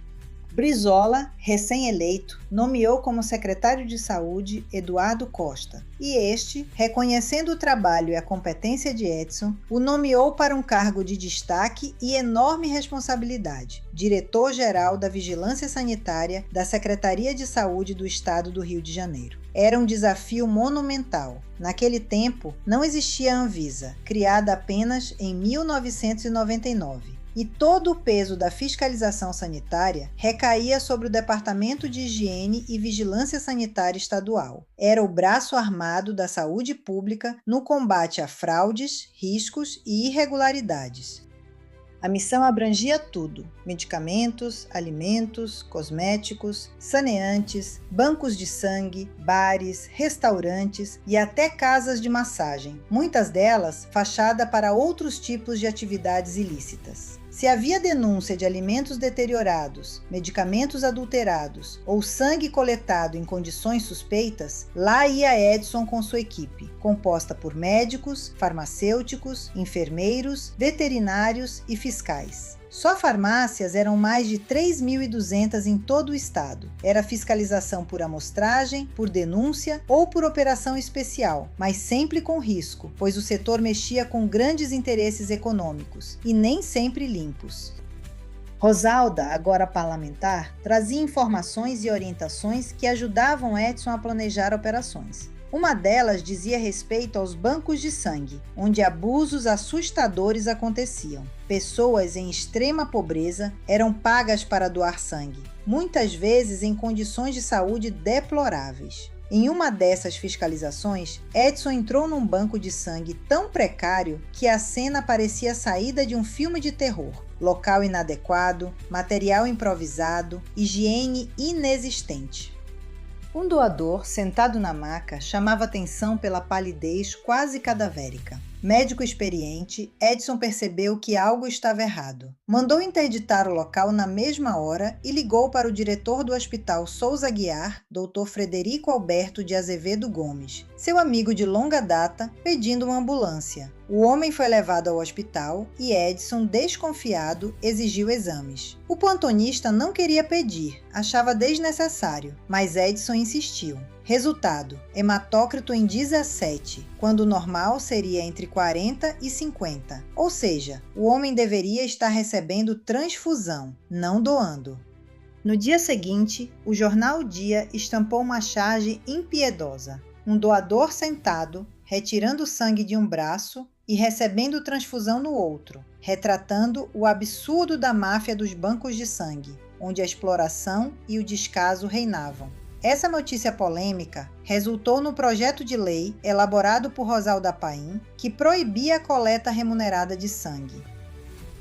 [SPEAKER 1] Brizola, recém-eleito, nomeou como secretário de Saúde Eduardo Costa, e este, reconhecendo o trabalho e a competência de Edson, o nomeou para um cargo de destaque e enorme responsabilidade, diretor-geral da Vigilância Sanitária da Secretaria de Saúde do Estado do Rio de Janeiro. Era um desafio monumental. Naquele tempo, não existia a Anvisa, criada apenas em 1999. E todo o peso da fiscalização sanitária recaía sobre o Departamento de Higiene e Vigilância Sanitária Estadual. Era o braço armado da saúde pública no combate a fraudes, riscos e irregularidades. A missão abrangia tudo: medicamentos, alimentos, cosméticos, saneantes, bancos de sangue, bares, restaurantes e até casas de massagem, muitas delas fachada para outros tipos de atividades ilícitas. Se havia denúncia de alimentos deteriorados, medicamentos adulterados ou sangue coletado em condições suspeitas, lá ia Edson com sua equipe, composta por médicos, farmacêuticos, enfermeiros, veterinários e fiscais. Só farmácias eram mais de 3.200 em todo o estado. Era fiscalização por amostragem, por denúncia ou por operação especial, mas sempre com risco, pois o setor mexia com grandes interesses econômicos e nem sempre limpos. Rosalda, agora parlamentar, trazia informações e orientações que ajudavam Edson a planejar operações. Uma delas dizia respeito aos bancos de sangue, onde abusos assustadores aconteciam. Pessoas em extrema pobreza eram pagas para doar sangue, muitas vezes em condições de saúde deploráveis. Em uma dessas fiscalizações, Edson entrou num banco de sangue tão precário que a cena parecia saída de um filme de terror. Local inadequado, material improvisado, higiene inexistente. Um doador, sentado na maca, chamava atenção pela palidez quase cadavérica. Médico experiente, Edson percebeu que algo estava errado. Mandou interditar o local na mesma hora e ligou para o diretor do Hospital Souza Aguiar, Dr. Frederico Alberto de Azevedo Gomes, seu amigo de longa data, pedindo uma ambulância. O homem foi levado ao hospital e Edson, desconfiado, exigiu exames. O plantonista não queria pedir, achava desnecessário, mas Edson insistiu. Resultado: hematócrito em 17, quando o normal seria entre 40 e 50. Ou seja, o homem deveria estar recebendo transfusão, não doando. No dia seguinte, o jornal Dia estampou uma charge impiedosa. Um doador sentado, retirando o sangue de um braço e recebendo transfusão no outro, retratando o absurdo da máfia dos bancos de sangue, onde a exploração e o descaso reinavam. Essa notícia polêmica resultou no projeto de lei elaborado por Rosalda Paim, que proibia a coleta remunerada de sangue.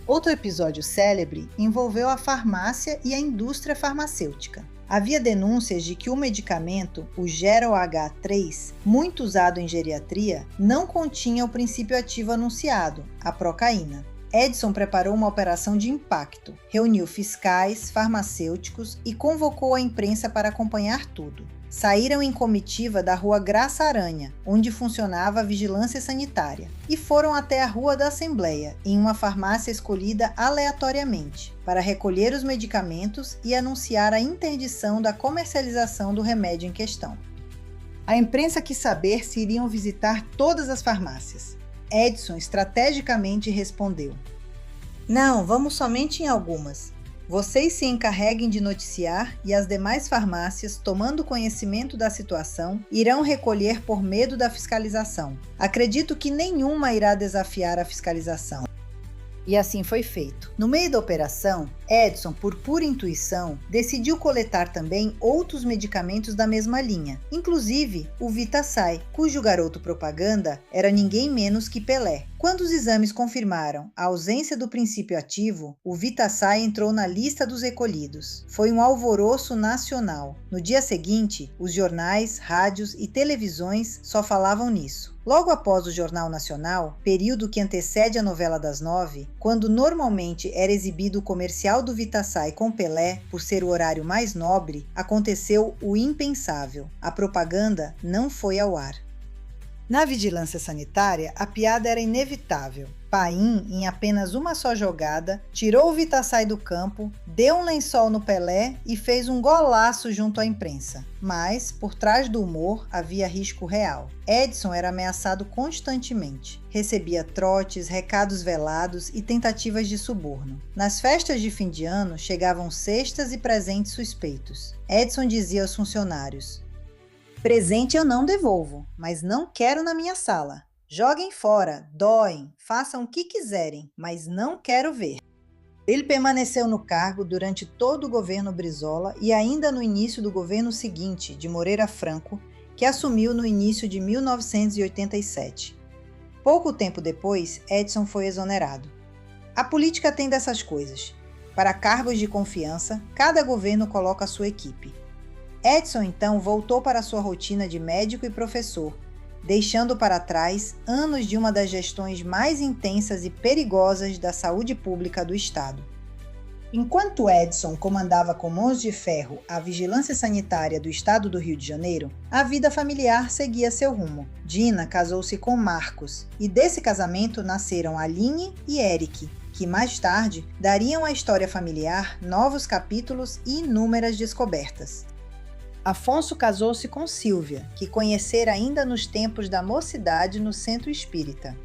[SPEAKER 1] Outro episódio célebre envolveu a farmácia e a indústria farmacêutica. Havia denúncias de que o medicamento, o Geral H3, muito usado em geriatria, não continha o princípio ativo anunciado, a procaína. Edson preparou uma operação de impacto, reuniu fiscais, farmacêuticos e convocou a imprensa para acompanhar tudo. Saíram em comitiva da Rua Graça Aranha, onde funcionava a vigilância sanitária, e foram até a Rua da Assembleia, em uma farmácia escolhida aleatoriamente, para recolher os medicamentos e anunciar a interdição da comercialização do remédio em questão. A imprensa quis saber se iriam visitar todas as farmácias. Edson estrategicamente respondeu: "Não, vamos somente em algumas. Vocês se encarreguem de noticiar e as demais farmácias, tomando conhecimento da situação, irão recolher por medo da fiscalização. Acredito que nenhuma irá desafiar a fiscalização." E assim foi feito. No meio da operação, Edson, por pura intuição, decidiu coletar também outros medicamentos da mesma linha, inclusive o Vitasay, cujo garoto propaganda era ninguém menos que Pelé. Quando os exames confirmaram a ausência do princípio ativo, o Vitasay entrou na lista dos recolhidos. Foi um alvoroço nacional. No dia seguinte, os jornais, rádios e televisões só falavam nisso. Logo após o Jornal Nacional, período que antecede a novela das 9, quando normalmente era exibido o comercial do Vitasay com Pelé, por ser o horário mais nobre, aconteceu o impensável. A propaganda não foi ao ar. Na vigilância sanitária, a piada era inevitável. Paim, em apenas uma só jogada, tirou o Vitasay do campo, deu um lençol no Pelé e fez um golaço junto à imprensa. Mas, por trás do humor, havia risco real. Edson era ameaçado constantemente. Recebia trotes, recados velados e tentativas de suborno. Nas festas de fim de ano, chegavam cestas e presentes suspeitos. Edson dizia aos funcionários: "Presente eu não devolvo, mas não quero na minha sala. Joguem fora, doem, façam o que quiserem, mas não quero ver." Ele permaneceu no cargo durante todo o governo Brizola e ainda no início do governo seguinte, de Moreira Franco, que assumiu no início de 1987. Pouco tempo depois, Edson foi exonerado. A política tem dessas coisas. Para cargos de confiança, cada governo coloca a sua equipe. Edson, então, voltou para sua rotina de médico e professor, deixando para trás anos de uma das gestões mais intensas e perigosas da saúde pública do Estado. Enquanto Edson comandava com mãos de ferro a vigilância sanitária do Estado do Rio de Janeiro, a vida familiar seguia seu rumo. Dina casou-se com Marcos, e desse casamento nasceram Aline e Eric, que mais tarde dariam à história familiar novos capítulos e inúmeras descobertas. Afonso casou-se com Silvia, que conhecera ainda nos tempos da mocidade no centro espírita.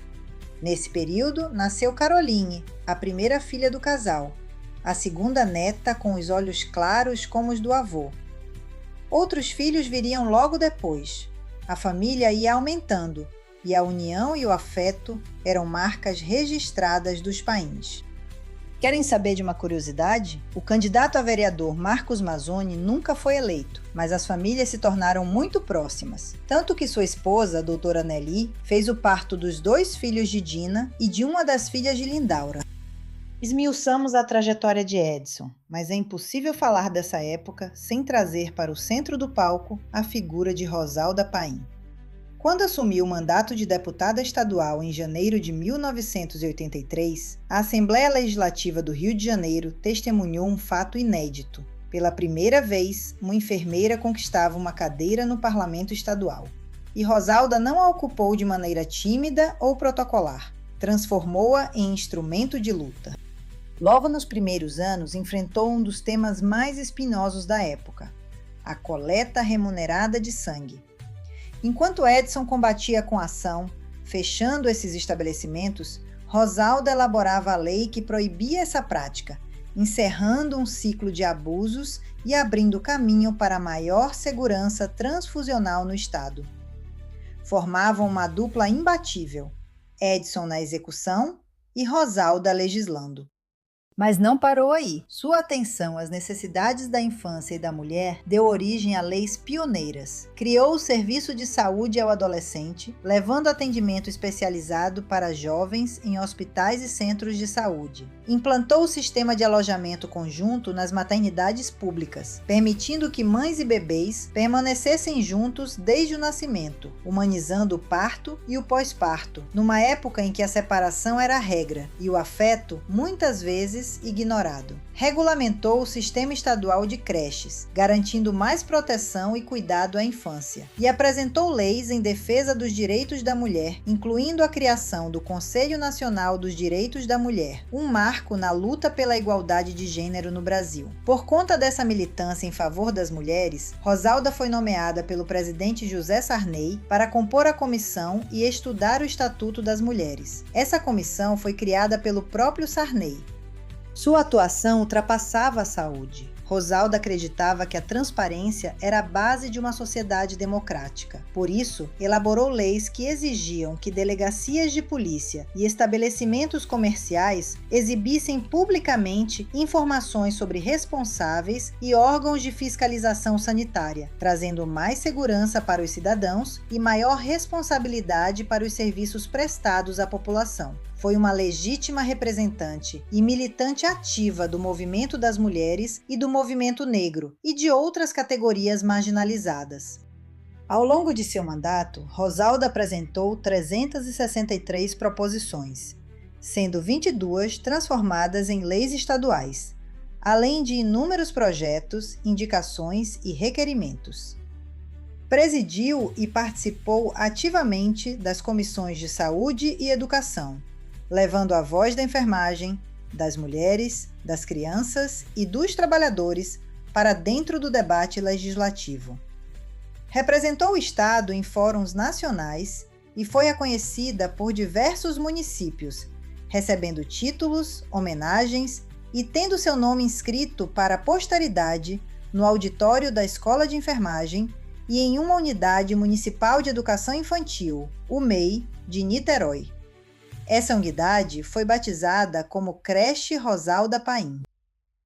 [SPEAKER 1] Nesse período, nasceu Caroline, a primeira filha do casal, a segunda neta com os olhos claros como os do avô. Outros filhos viriam logo depois. A família ia aumentando, e a união e o afeto eram marcas registradas dos paíns. Querem saber de uma curiosidade? O candidato a vereador Marcos Mazzoni nunca foi eleito, mas as famílias se tornaram muito próximas. Tanto que sua esposa, a doutora Nelly, fez o parto dos 2 filhos de Dina e de uma das filhas de Lindaura. Esmiuçamos a trajetória de Edson, mas é impossível falar dessa época sem trazer para o centro do palco a figura de Rosalda Paim. Quando assumiu o mandato de deputada estadual em janeiro de 1983, a Assembleia Legislativa do Rio de Janeiro testemunhou um fato inédito. Pela primeira vez, uma enfermeira conquistava uma cadeira no parlamento estadual. E Rosalda não a ocupou de maneira tímida ou protocolar. Transformou-a em instrumento de luta. Logo nos primeiros anos, enfrentou um dos temas mais espinhosos da época: a coleta remunerada de sangue. Enquanto Edson combatia com ação, fechando esses estabelecimentos, Rosalda elaborava a lei que proibia essa prática, encerrando um ciclo de abusos e abrindo caminho para maior segurança transfusional no Estado. Formavam uma dupla imbatível, Edson na execução e Rosalda legislando. Mas não parou aí. Sua atenção às necessidades da infância e da mulher deu origem a leis pioneiras. Criou o Serviço de Saúde ao Adolescente, levando atendimento especializado para jovens em hospitais e centros de saúde. Implantou o sistema de alojamento conjunto nas maternidades públicas, permitindo que mães e bebês permanecessem juntos desde o nascimento, humanizando o parto e o pós-parto, numa época em que a separação era a regra e o afeto, muitas vezes, ignorado. Regulamentou o sistema estadual de creches, garantindo mais proteção e cuidado à infância, e apresentou leis em defesa dos direitos da mulher, incluindo a criação do Conselho Nacional dos Direitos da Mulher, um marco na luta pela igualdade de gênero no Brasil. Por conta dessa militância em favor das mulheres, Rosalda foi nomeada pelo presidente José Sarney para compor a comissão e estudar o Estatuto das Mulheres. Essa comissão foi criada pelo próprio Sarney. Sua atuação ultrapassava a saúde. Rosalda acreditava que a transparência era a base de uma sociedade democrática. Por isso, elaborou leis que exigiam que delegacias de polícia e estabelecimentos comerciais exibissem publicamente informações sobre responsáveis e órgãos de fiscalização sanitária, trazendo mais segurança para os cidadãos e maior responsabilidade para os serviços prestados à população. Foi uma legítima representante e militante ativa do movimento das mulheres e do movimento negro e de outras categorias marginalizadas. Ao longo de seu mandato, Rosalda apresentou 363 proposições, sendo 22 transformadas em leis estaduais, além de inúmeros projetos, indicações e requerimentos. Presidiu e participou ativamente das comissões de saúde e educação, levando a voz da enfermagem, das mulheres, das crianças e dos trabalhadores para dentro do debate legislativo. Representou o Estado em fóruns nacionais e foi reconhecida por diversos municípios, recebendo títulos, homenagens e tendo seu nome inscrito para a posteridade no auditório da Escola de Enfermagem e em uma unidade municipal de educação infantil, o MEI, de Niterói. Essa unidade foi batizada como Creche Rosalda Paim.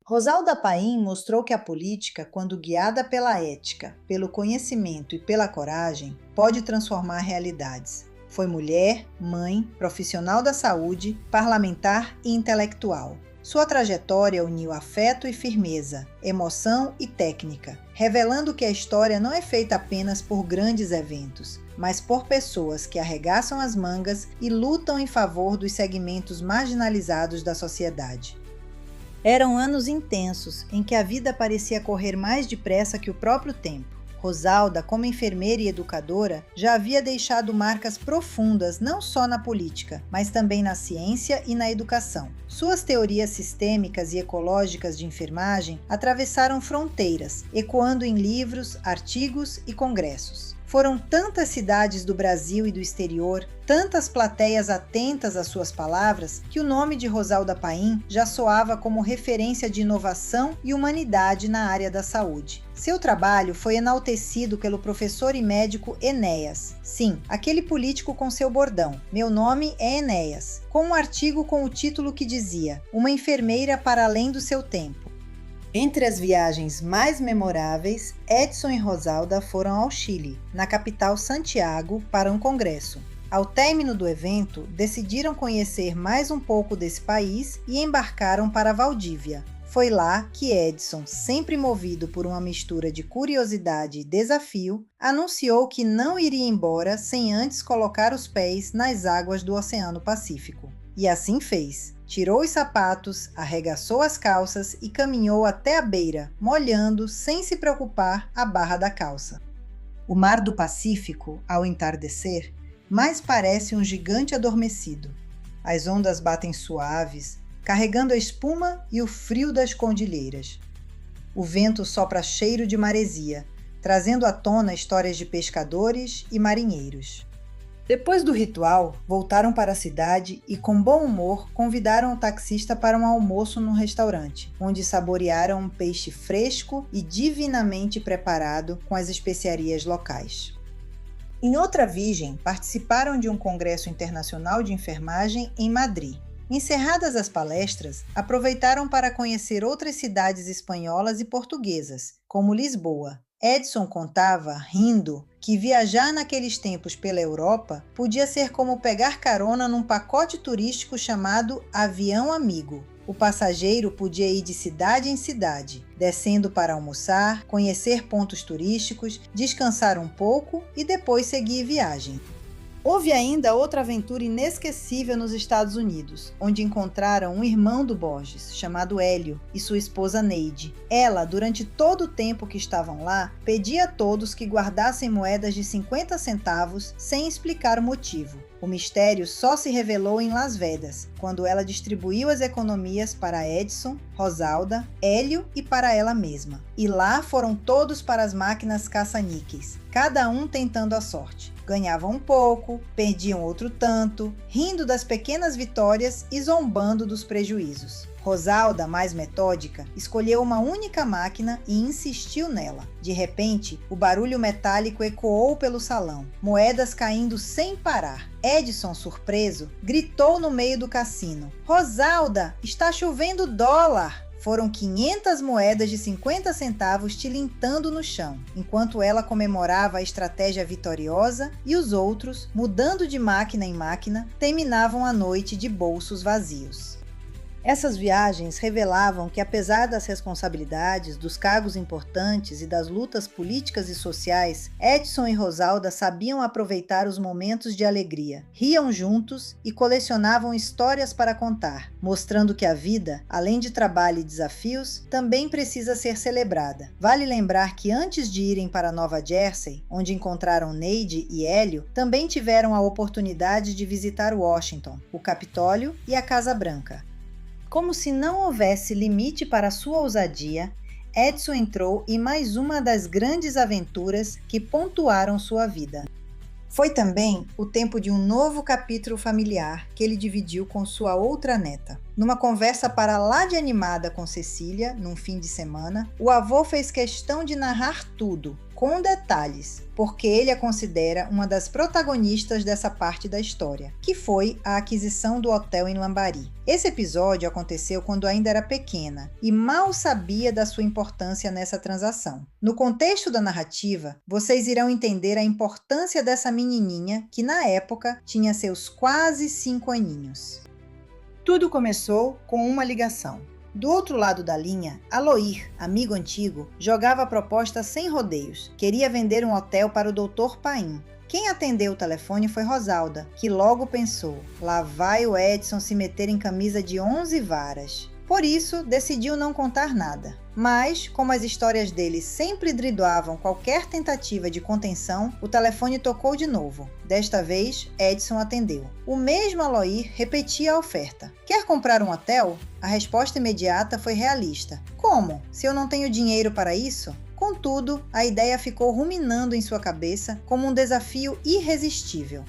[SPEAKER 1] Rosalda Paim mostrou que a política, quando guiada pela ética, pelo conhecimento e pela coragem, pode transformar realidades. Foi mulher, mãe, profissional da saúde, parlamentar e intelectual. Sua trajetória uniu afeto e firmeza, emoção e técnica, revelando que a história não é feita apenas por grandes eventos, mas por pessoas que arregaçam as mangas e lutam em favor dos segmentos marginalizados da sociedade. Eram anos intensos, em que a vida parecia correr mais depressa que o próprio tempo. Rosalda, como enfermeira e educadora, já havia deixado marcas profundas não só na política, mas também na ciência e na educação. Suas teorias sistêmicas e ecológicas de enfermagem atravessaram fronteiras, ecoando em livros, artigos e congressos. Foram tantas cidades do Brasil e do exterior, tantas plateias atentas às suas palavras, que o nome de Rosalda Paim já soava como referência de inovação e humanidade na área da saúde. Seu trabalho foi enaltecido pelo professor e médico Enéas. Sim, aquele político com seu bordão, "Meu nome é Enéas", com um artigo com o título que dizia "Uma enfermeira para além do seu tempo". Entre as viagens mais memoráveis, Edson e Rosalda foram ao Chile, na capital Santiago, para um congresso. Ao término do evento, decidiram conhecer mais um pouco desse país e embarcaram para Valdívia. Foi lá que Edson, sempre movido por uma mistura de curiosidade e desafio, anunciou que não iria embora sem antes colocar os pés nas águas do Oceano Pacífico. E assim fez. Tirou os sapatos, arregaçou as calças e caminhou até a beira, molhando, sem se preocupar, a barra da calça. O mar do Pacífico, ao entardecer, mais parece um gigante adormecido. As ondas batem suaves, carregando a espuma e o frio das cordilheiras. O vento sopra cheiro de maresia, trazendo à tona histórias de pescadores e marinheiros. Depois do ritual, voltaram para a cidade e, com bom humor, convidaram o taxista para um almoço no restaurante, onde saborearam um peixe fresco e divinamente preparado com as especiarias locais. Em outra viagem, participaram de um congresso internacional de enfermagem em Madrid. Encerradas as palestras, aproveitaram para conhecer outras cidades espanholas e portuguesas, como Lisboa. Edson contava, rindo, que viajar naqueles tempos pela Europa podia ser como pegar carona num pacote turístico chamado Avião Amigo. O passageiro podia ir de cidade em cidade, descendo para almoçar, conhecer pontos turísticos, descansar um pouco e depois seguir viagem. Houve ainda outra aventura inesquecível nos Estados Unidos, onde encontraram um irmão do Borges, chamado Hélio, e sua esposa Neide. Ela, durante todo o tempo que estavam lá, pedia a todos que guardassem moedas de 50 centavos sem explicar o motivo. O mistério só se revelou em Las Vegas, quando ela distribuiu as economias para Edson, Rosalda, Hélio e para ela mesma. E lá foram todos para as máquinas caça-níqueis, cada um tentando a sorte. Ganhavam um pouco, perdiam outro tanto, rindo das pequenas vitórias e zombando dos prejuízos. Rosalda, mais metódica, escolheu uma única máquina e insistiu nela. De repente, o barulho metálico ecoou pelo salão, moedas caindo sem parar. Edson, surpreso, gritou no meio do cassino: "Rosalda, está chovendo dólar!" Foram 500 moedas de 50 centavos tilintando no chão, enquanto ela comemorava a estratégia vitoriosa e os outros, mudando de máquina em máquina, terminavam a noite de bolsos vazios. Essas viagens revelavam que, apesar das responsabilidades, dos cargos importantes e das lutas políticas e sociais, Edson e Rosalda sabiam aproveitar os momentos de alegria, riam juntos e colecionavam histórias para contar, mostrando que a vida, além de trabalho e desafios, também precisa ser celebrada. Vale lembrar que antes de irem para Nova Jersey, onde encontraram Neide e Hélio, também tiveram a oportunidade de visitar Washington, o Capitólio e a Casa Branca. Como se não houvesse limite para sua ousadia, Edson entrou em mais uma das grandes aventuras que pontuaram sua vida. Foi também o tempo de um novo capítulo familiar que ele dividiu com sua outra neta. Numa conversa para lá de animada com Cecília, num fim de semana, o avô fez questão de narrar tudo, com detalhes, porque ele a considera uma das protagonistas dessa parte da história, que foi a aquisição do hotel em Lambari. Esse episódio aconteceu quando ainda era pequena e mal sabia da sua importância nessa transação. No contexto da narrativa, vocês irão entender a importância dessa menininha que na época tinha seus quase 5 aninhos. Tudo começou com uma ligação. Do outro lado da linha, Aloir, amigo antigo, jogava a proposta sem rodeios. Queria vender um hotel para o Dr. Paim. Quem atendeu o telefone foi Rosalda, que logo pensou: lá vai o Edson se meter em camisa de 11 varas. Por isso, decidiu não contar nada. Mas, como as histórias dele sempre dridoavam qualquer tentativa de contenção, o telefone tocou de novo. Desta vez, Edson atendeu. O mesmo Aloir repetia a oferta. Quer comprar um hotel? A resposta imediata foi realista. Como? Se eu não tenho dinheiro para isso? Contudo, a ideia ficou ruminando em sua cabeça como um desafio irresistível.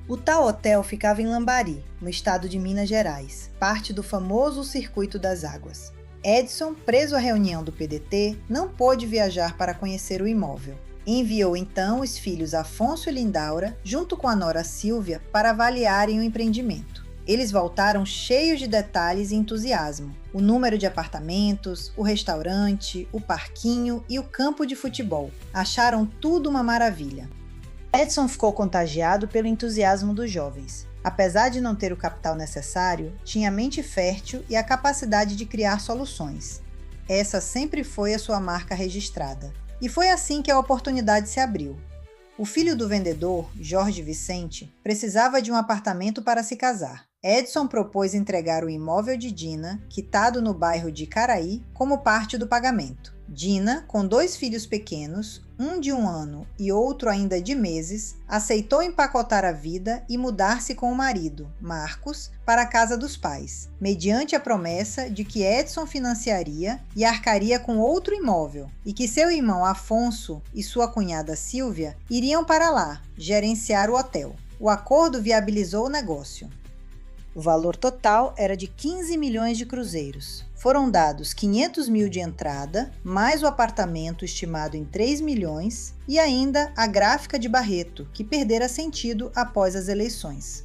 [SPEAKER 1] O tal hotel ficava em Lambari, no estado de Minas Gerais, parte do famoso Circuito das Águas. Edson, preso à reunião do PDT, não pôde viajar para conhecer o imóvel. Enviou então os filhos Afonso e Lindaura, junto com a nora Silvia, para avaliarem o empreendimento. Eles voltaram cheios de detalhes e entusiasmo. O número de apartamentos, o restaurante, o parquinho e o campo de futebol. Acharam tudo uma maravilha. Edson ficou contagiado pelo entusiasmo dos jovens. Apesar de não ter o capital necessário, tinha mente fértil e a capacidade de criar soluções. Essa sempre foi a sua marca registrada. E foi assim que a oportunidade se abriu. O filho do vendedor, Jorge Vicente, precisava de um apartamento para se casar. Edson propôs entregar o imóvel de Dina, quitado no bairro de Caraí, como parte do pagamento. Dina, com 2 filhos pequenos, um de 1 ano e outro ainda de meses, aceitou empacotar a vida e mudar-se com o marido, Marcos, para a casa dos pais, mediante a promessa de que Edson financiaria e arcaria com outro imóvel, e que seu irmão Afonso e sua cunhada Silvia iriam para lá, gerenciar o hotel. O acordo viabilizou o negócio. O valor total era de 15 milhões de cruzeiros. Foram dados 500 mil de entrada, mais o apartamento estimado em 3 milhões e ainda a gráfica de Barreto, que perdera sentido após as eleições.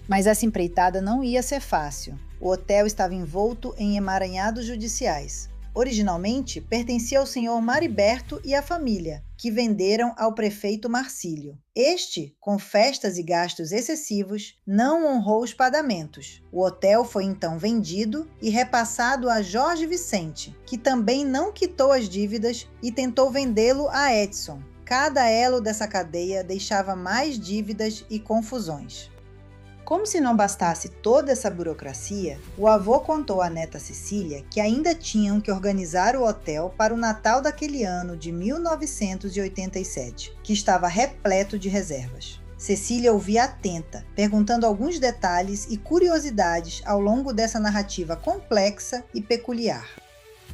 [SPEAKER 1] Mas essa empreitada não ia ser fácil. O hotel estava envolto em emaranhados judiciais. Originalmente, pertencia ao senhor Mariberto e à família, que venderam ao prefeito Marcílio. Este, com festas e gastos excessivos, não honrou os pagamentos. O hotel foi então vendido e repassado a Jorge Vicente, que também não quitou as dívidas e tentou vendê-lo a Edson. Cada elo dessa cadeia deixava mais dívidas e confusões. Como se não bastasse toda essa burocracia, o avô contou à neta Cecília que ainda tinham que organizar o hotel para o Natal daquele ano de 1987, que estava repleto de reservas. Cecília ouvia atenta, perguntando alguns detalhes e curiosidades ao longo dessa narrativa complexa e peculiar.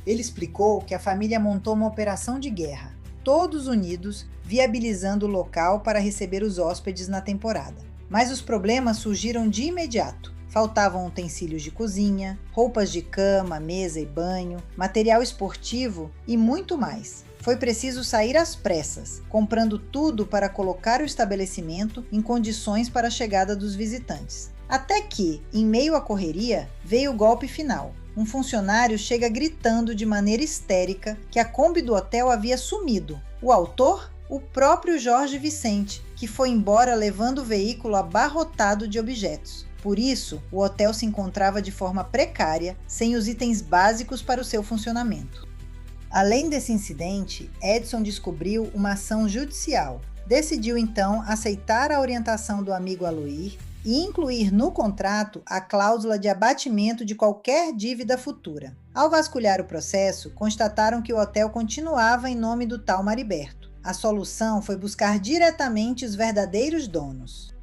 [SPEAKER 1] Ele explicou que a família montou uma operação de guerra, todos unidos, viabilizando o local para receber os hóspedes na temporada. Mas os problemas surgiram de imediato. Faltavam utensílios de cozinha, roupas de cama, mesa e banho, material esportivo e muito mais. Foi preciso sair às pressas, comprando tudo para colocar o estabelecimento em condições para a chegada dos visitantes. Até que, em meio à correria, veio o golpe final. Um funcionário chega gritando de maneira histérica que a Kombi do hotel havia sumido. O autor? O próprio Jorge Vicente, que foi embora levando o veículo abarrotado de objetos. Por isso, o hotel se encontrava de forma precária, sem os itens básicos para o seu funcionamento. Além desse incidente, Edson descobriu uma ação judicial. Decidiu então aceitar a orientação do amigo Aloir e incluir no contrato a cláusula de abatimento de qualquer dívida futura. Ao vasculhar o processo, constataram que o hotel continuava em nome do tal Mariberto. A solução foi buscar diretamente os verdadeiros donos.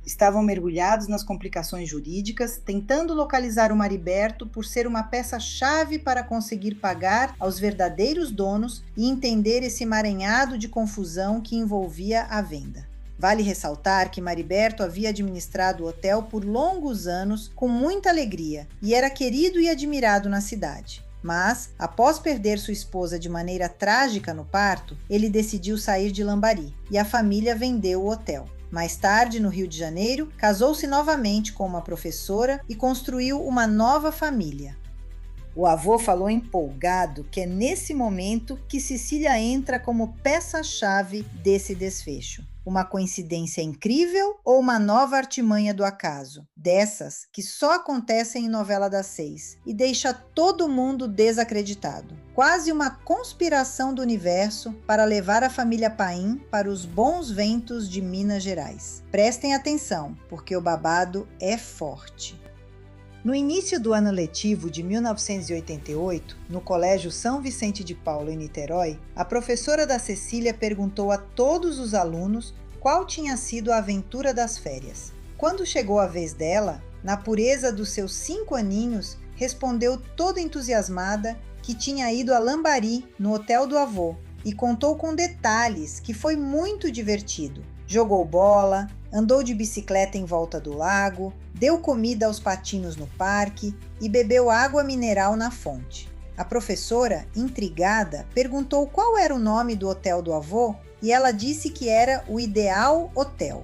[SPEAKER 1] Estavam mergulhados nas complicações jurídicas, tentando localizar o Mariberto por ser uma peça-chave para conseguir pagar aos verdadeiros donos e entender esse emaranhado de confusão que envolvia a venda. Vale ressaltar que Mariberto havia administrado o hotel por longos anos com muita alegria e era querido e admirado na cidade. Mas, após perder sua esposa de maneira trágica no parto, ele decidiu sair de Lambari e a família vendeu o hotel. Mais tarde, no Rio de Janeiro, casou-se novamente com uma professora e construiu uma nova família. O avô falou empolgado que é nesse momento que Cecília entra como peça-chave desse desfecho. Uma coincidência incrível ou uma nova artimanha do acaso? Dessas que só acontecem em novela das 6 e deixa todo mundo desacreditado. Quase uma conspiração do universo para levar a família Paim para os bons ventos de Minas Gerais. Prestem atenção, porque o babado é forte. No início do ano letivo de 1988, no Colégio São Vicente de Paulo, em Niterói, a professora da Cecília perguntou a todos os alunos qual tinha sido a aventura das férias. Quando chegou a vez dela, na pureza dos seus 5 aninhos, respondeu toda entusiasmada que tinha ido a Lambari, no hotel do avô, e contou com detalhes que foi muito divertido. Jogou bola, andou de bicicleta em volta do lago, deu comida aos patinhos no parque e bebeu água mineral na fonte. A professora, intrigada, perguntou qual era o nome do hotel do avô e ela disse que era o Ideal Hotel.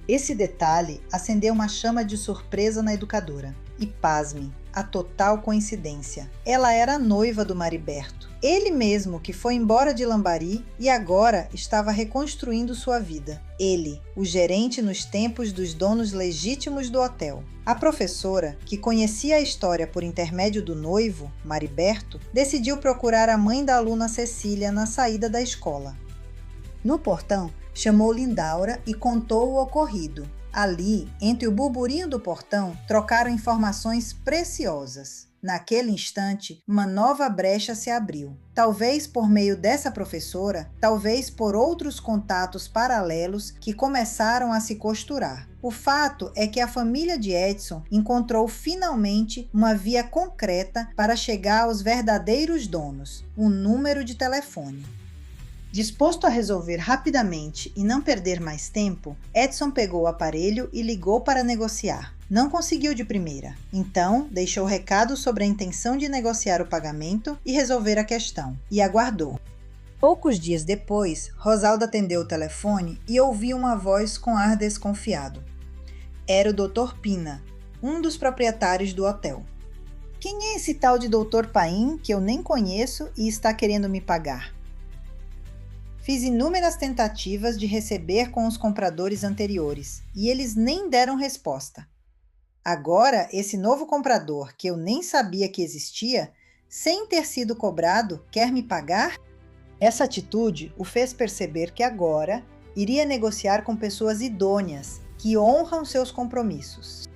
[SPEAKER 1] Esse detalhe acendeu uma chama de surpresa na educadora. E pasme, a total coincidência. Ela era noiva do Mariberto. Ele mesmo que foi embora de Lambari e agora estava reconstruindo sua vida. Ele, o gerente nos tempos dos donos legítimos do hotel. A professora, que conhecia a história por intermédio do noivo, Mariberto, decidiu procurar a mãe da aluna Cecília na saída da escola. No portão, chamou Lindaura e contou o ocorrido. Ali, entre o burburinho do portão, trocaram informações preciosas. Naquele instante, uma nova brecha se abriu. Talvez por meio dessa professora, talvez por outros contatos paralelos que começaram a se costurar. O fato é que a família de Edson encontrou finalmente uma via concreta para chegar aos verdadeiros donos, um número de telefone. Disposto a resolver rapidamente e não perder mais tempo, Edson pegou o aparelho e ligou para negociar. Não conseguiu de primeira, então deixou recado sobre a intenção de negociar o pagamento e resolver a questão, e aguardou. Poucos dias depois, Rosalda atendeu o telefone e ouviu uma voz com ar desconfiado. Era o Dr. Pina, um dos proprietários do hotel. Quem é esse tal de Dr. Paim que eu nem conheço e está querendo me pagar? Fiz inúmeras tentativas de receber com os compradores anteriores e eles nem deram resposta. Agora, esse novo comprador, que eu nem sabia que existia, sem ter sido cobrado, quer me pagar? Essa atitude o fez perceber que agora iria negociar com pessoas idôneas, que honram seus compromissos.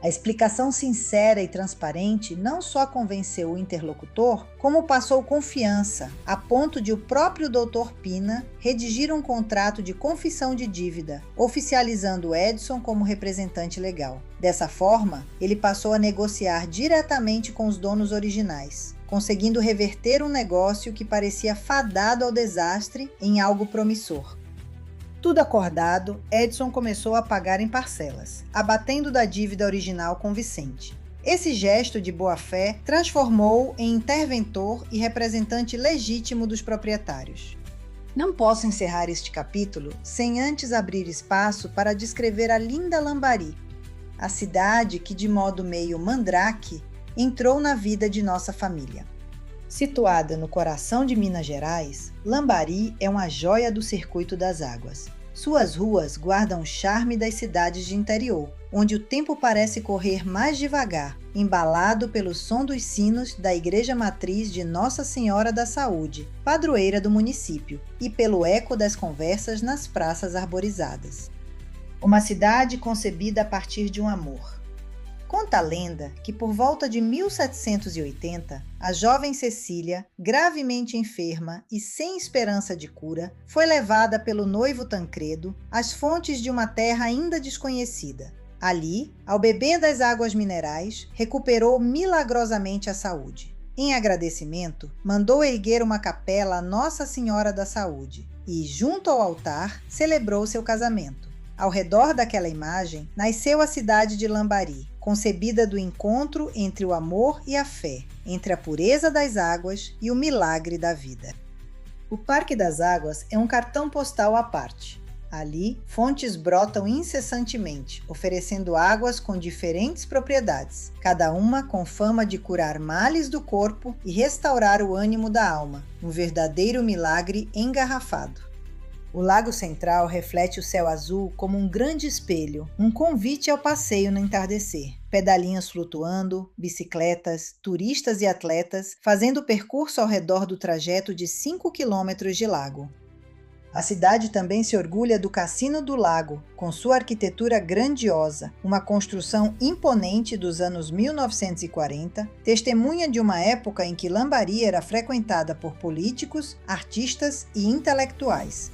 [SPEAKER 1] A explicação sincera e transparente não só convenceu o interlocutor, como passou confiança, a ponto de o próprio Dr. Pina redigir um contrato de confissão de dívida, oficializando Edson como representante legal. Dessa forma, ele passou a negociar diretamente com os donos originais, conseguindo reverter um negócio que parecia fadado ao desastre em algo promissor. Tudo acordado, Edson começou a pagar em parcelas, abatendo da dívida original com Vicente. Esse gesto de boa-fé transformou-o em interventor e representante legítimo dos proprietários. Não posso encerrar este capítulo sem antes abrir espaço para descrever a linda Lambari, a cidade que, de modo meio mandrake, entrou na vida de nossa família. Situada no coração de Minas Gerais, Lambari é uma joia do circuito das águas. Suas ruas guardam o charme das cidades de interior, onde o tempo parece correr mais devagar, embalado pelo som dos sinos da Igreja Matriz de Nossa Senhora da Saúde, padroeira do município, e pelo eco das conversas nas praças arborizadas. Uma cidade concebida a partir de um amor. Conta a lenda que por volta de 1780, a jovem Cecília, gravemente enferma e sem esperança de cura, foi levada pelo noivo Tancredo às fontes de uma terra ainda desconhecida. Ali, ao beber das águas minerais, recuperou milagrosamente a saúde. Em agradecimento, mandou erguer uma capela a Nossa Senhora da Saúde e, junto ao altar, celebrou seu casamento. Ao redor daquela imagem, nasceu a cidade de Lambari, concebida do encontro entre o amor e a fé, entre a pureza das águas e o milagre da vida. O Parque das Águas é um cartão postal à parte. Ali, fontes brotam incessantemente, oferecendo águas com diferentes propriedades, cada uma com fama de curar males do corpo e restaurar o ânimo da alma, um verdadeiro milagre engarrafado. O Lago Central reflete o céu azul como um grande espelho, um convite ao passeio no entardecer. Pedalinhos flutuando, bicicletas, turistas e atletas fazendo o percurso ao redor do trajeto de 5 quilômetros de lago. A cidade também se orgulha do Cassino do Lago, com sua arquitetura grandiosa, uma construção imponente dos anos 1940, testemunha de uma época em que Lambari era frequentada por políticos, artistas e intelectuais.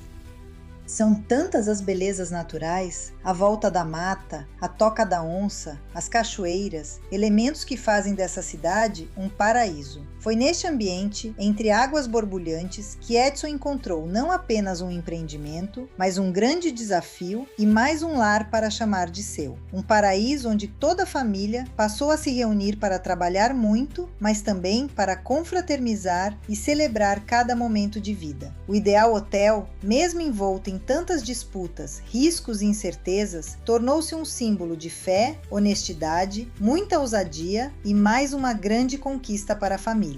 [SPEAKER 1] São tantas as belezas naturais, a volta da mata, a toca da onça, as cachoeiras, elementos que fazem dessa cidade um paraíso. Foi neste ambiente, entre águas borbulhantes, que Edson encontrou não apenas um empreendimento, mas um grande desafio e mais um lar para chamar de seu. Um paraíso onde toda a família passou a se reunir para trabalhar muito, mas também para confraternizar e celebrar cada momento de vida. O ideal hotel, mesmo envolto em tantas disputas, riscos e incertezas, tornou-se um símbolo de fé, honestidade, muita ousadia e mais uma grande conquista para a família.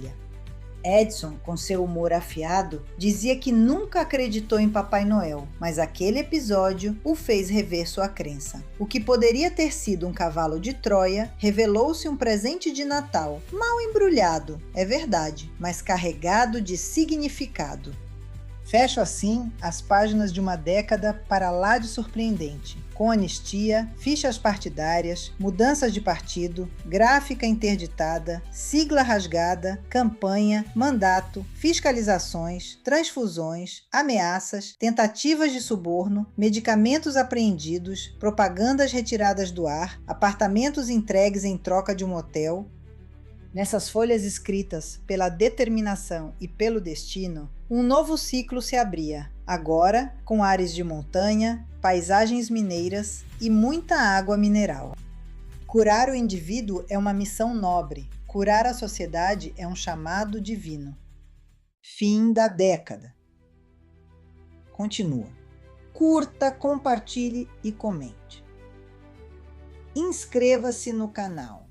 [SPEAKER 1] Edson, com seu humor afiado, dizia que nunca acreditou em Papai Noel, mas aquele episódio o fez rever sua crença. O que poderia ter sido um cavalo de Troia revelou-se um presente de Natal, mal embrulhado, é verdade, mas carregado de significado. Fecho assim as páginas de uma década para lá de surpreendente, com anistia, fichas partidárias, mudanças de partido, gráfica interditada, sigla rasgada, campanha, mandato, fiscalizações, transfusões, ameaças, tentativas de suborno, medicamentos apreendidos, propagandas retiradas do ar, apartamentos entregues em troca de um hotel. Nessas folhas escritas pela determinação e pelo destino, um novo ciclo se abria, agora com ares de montanha, paisagens mineiras e muita água mineral. Curar o indivíduo é uma missão nobre, curar a sociedade é um chamado divino. Fim da década. Continua. Curta, compartilhe e comente. Inscreva-se no canal.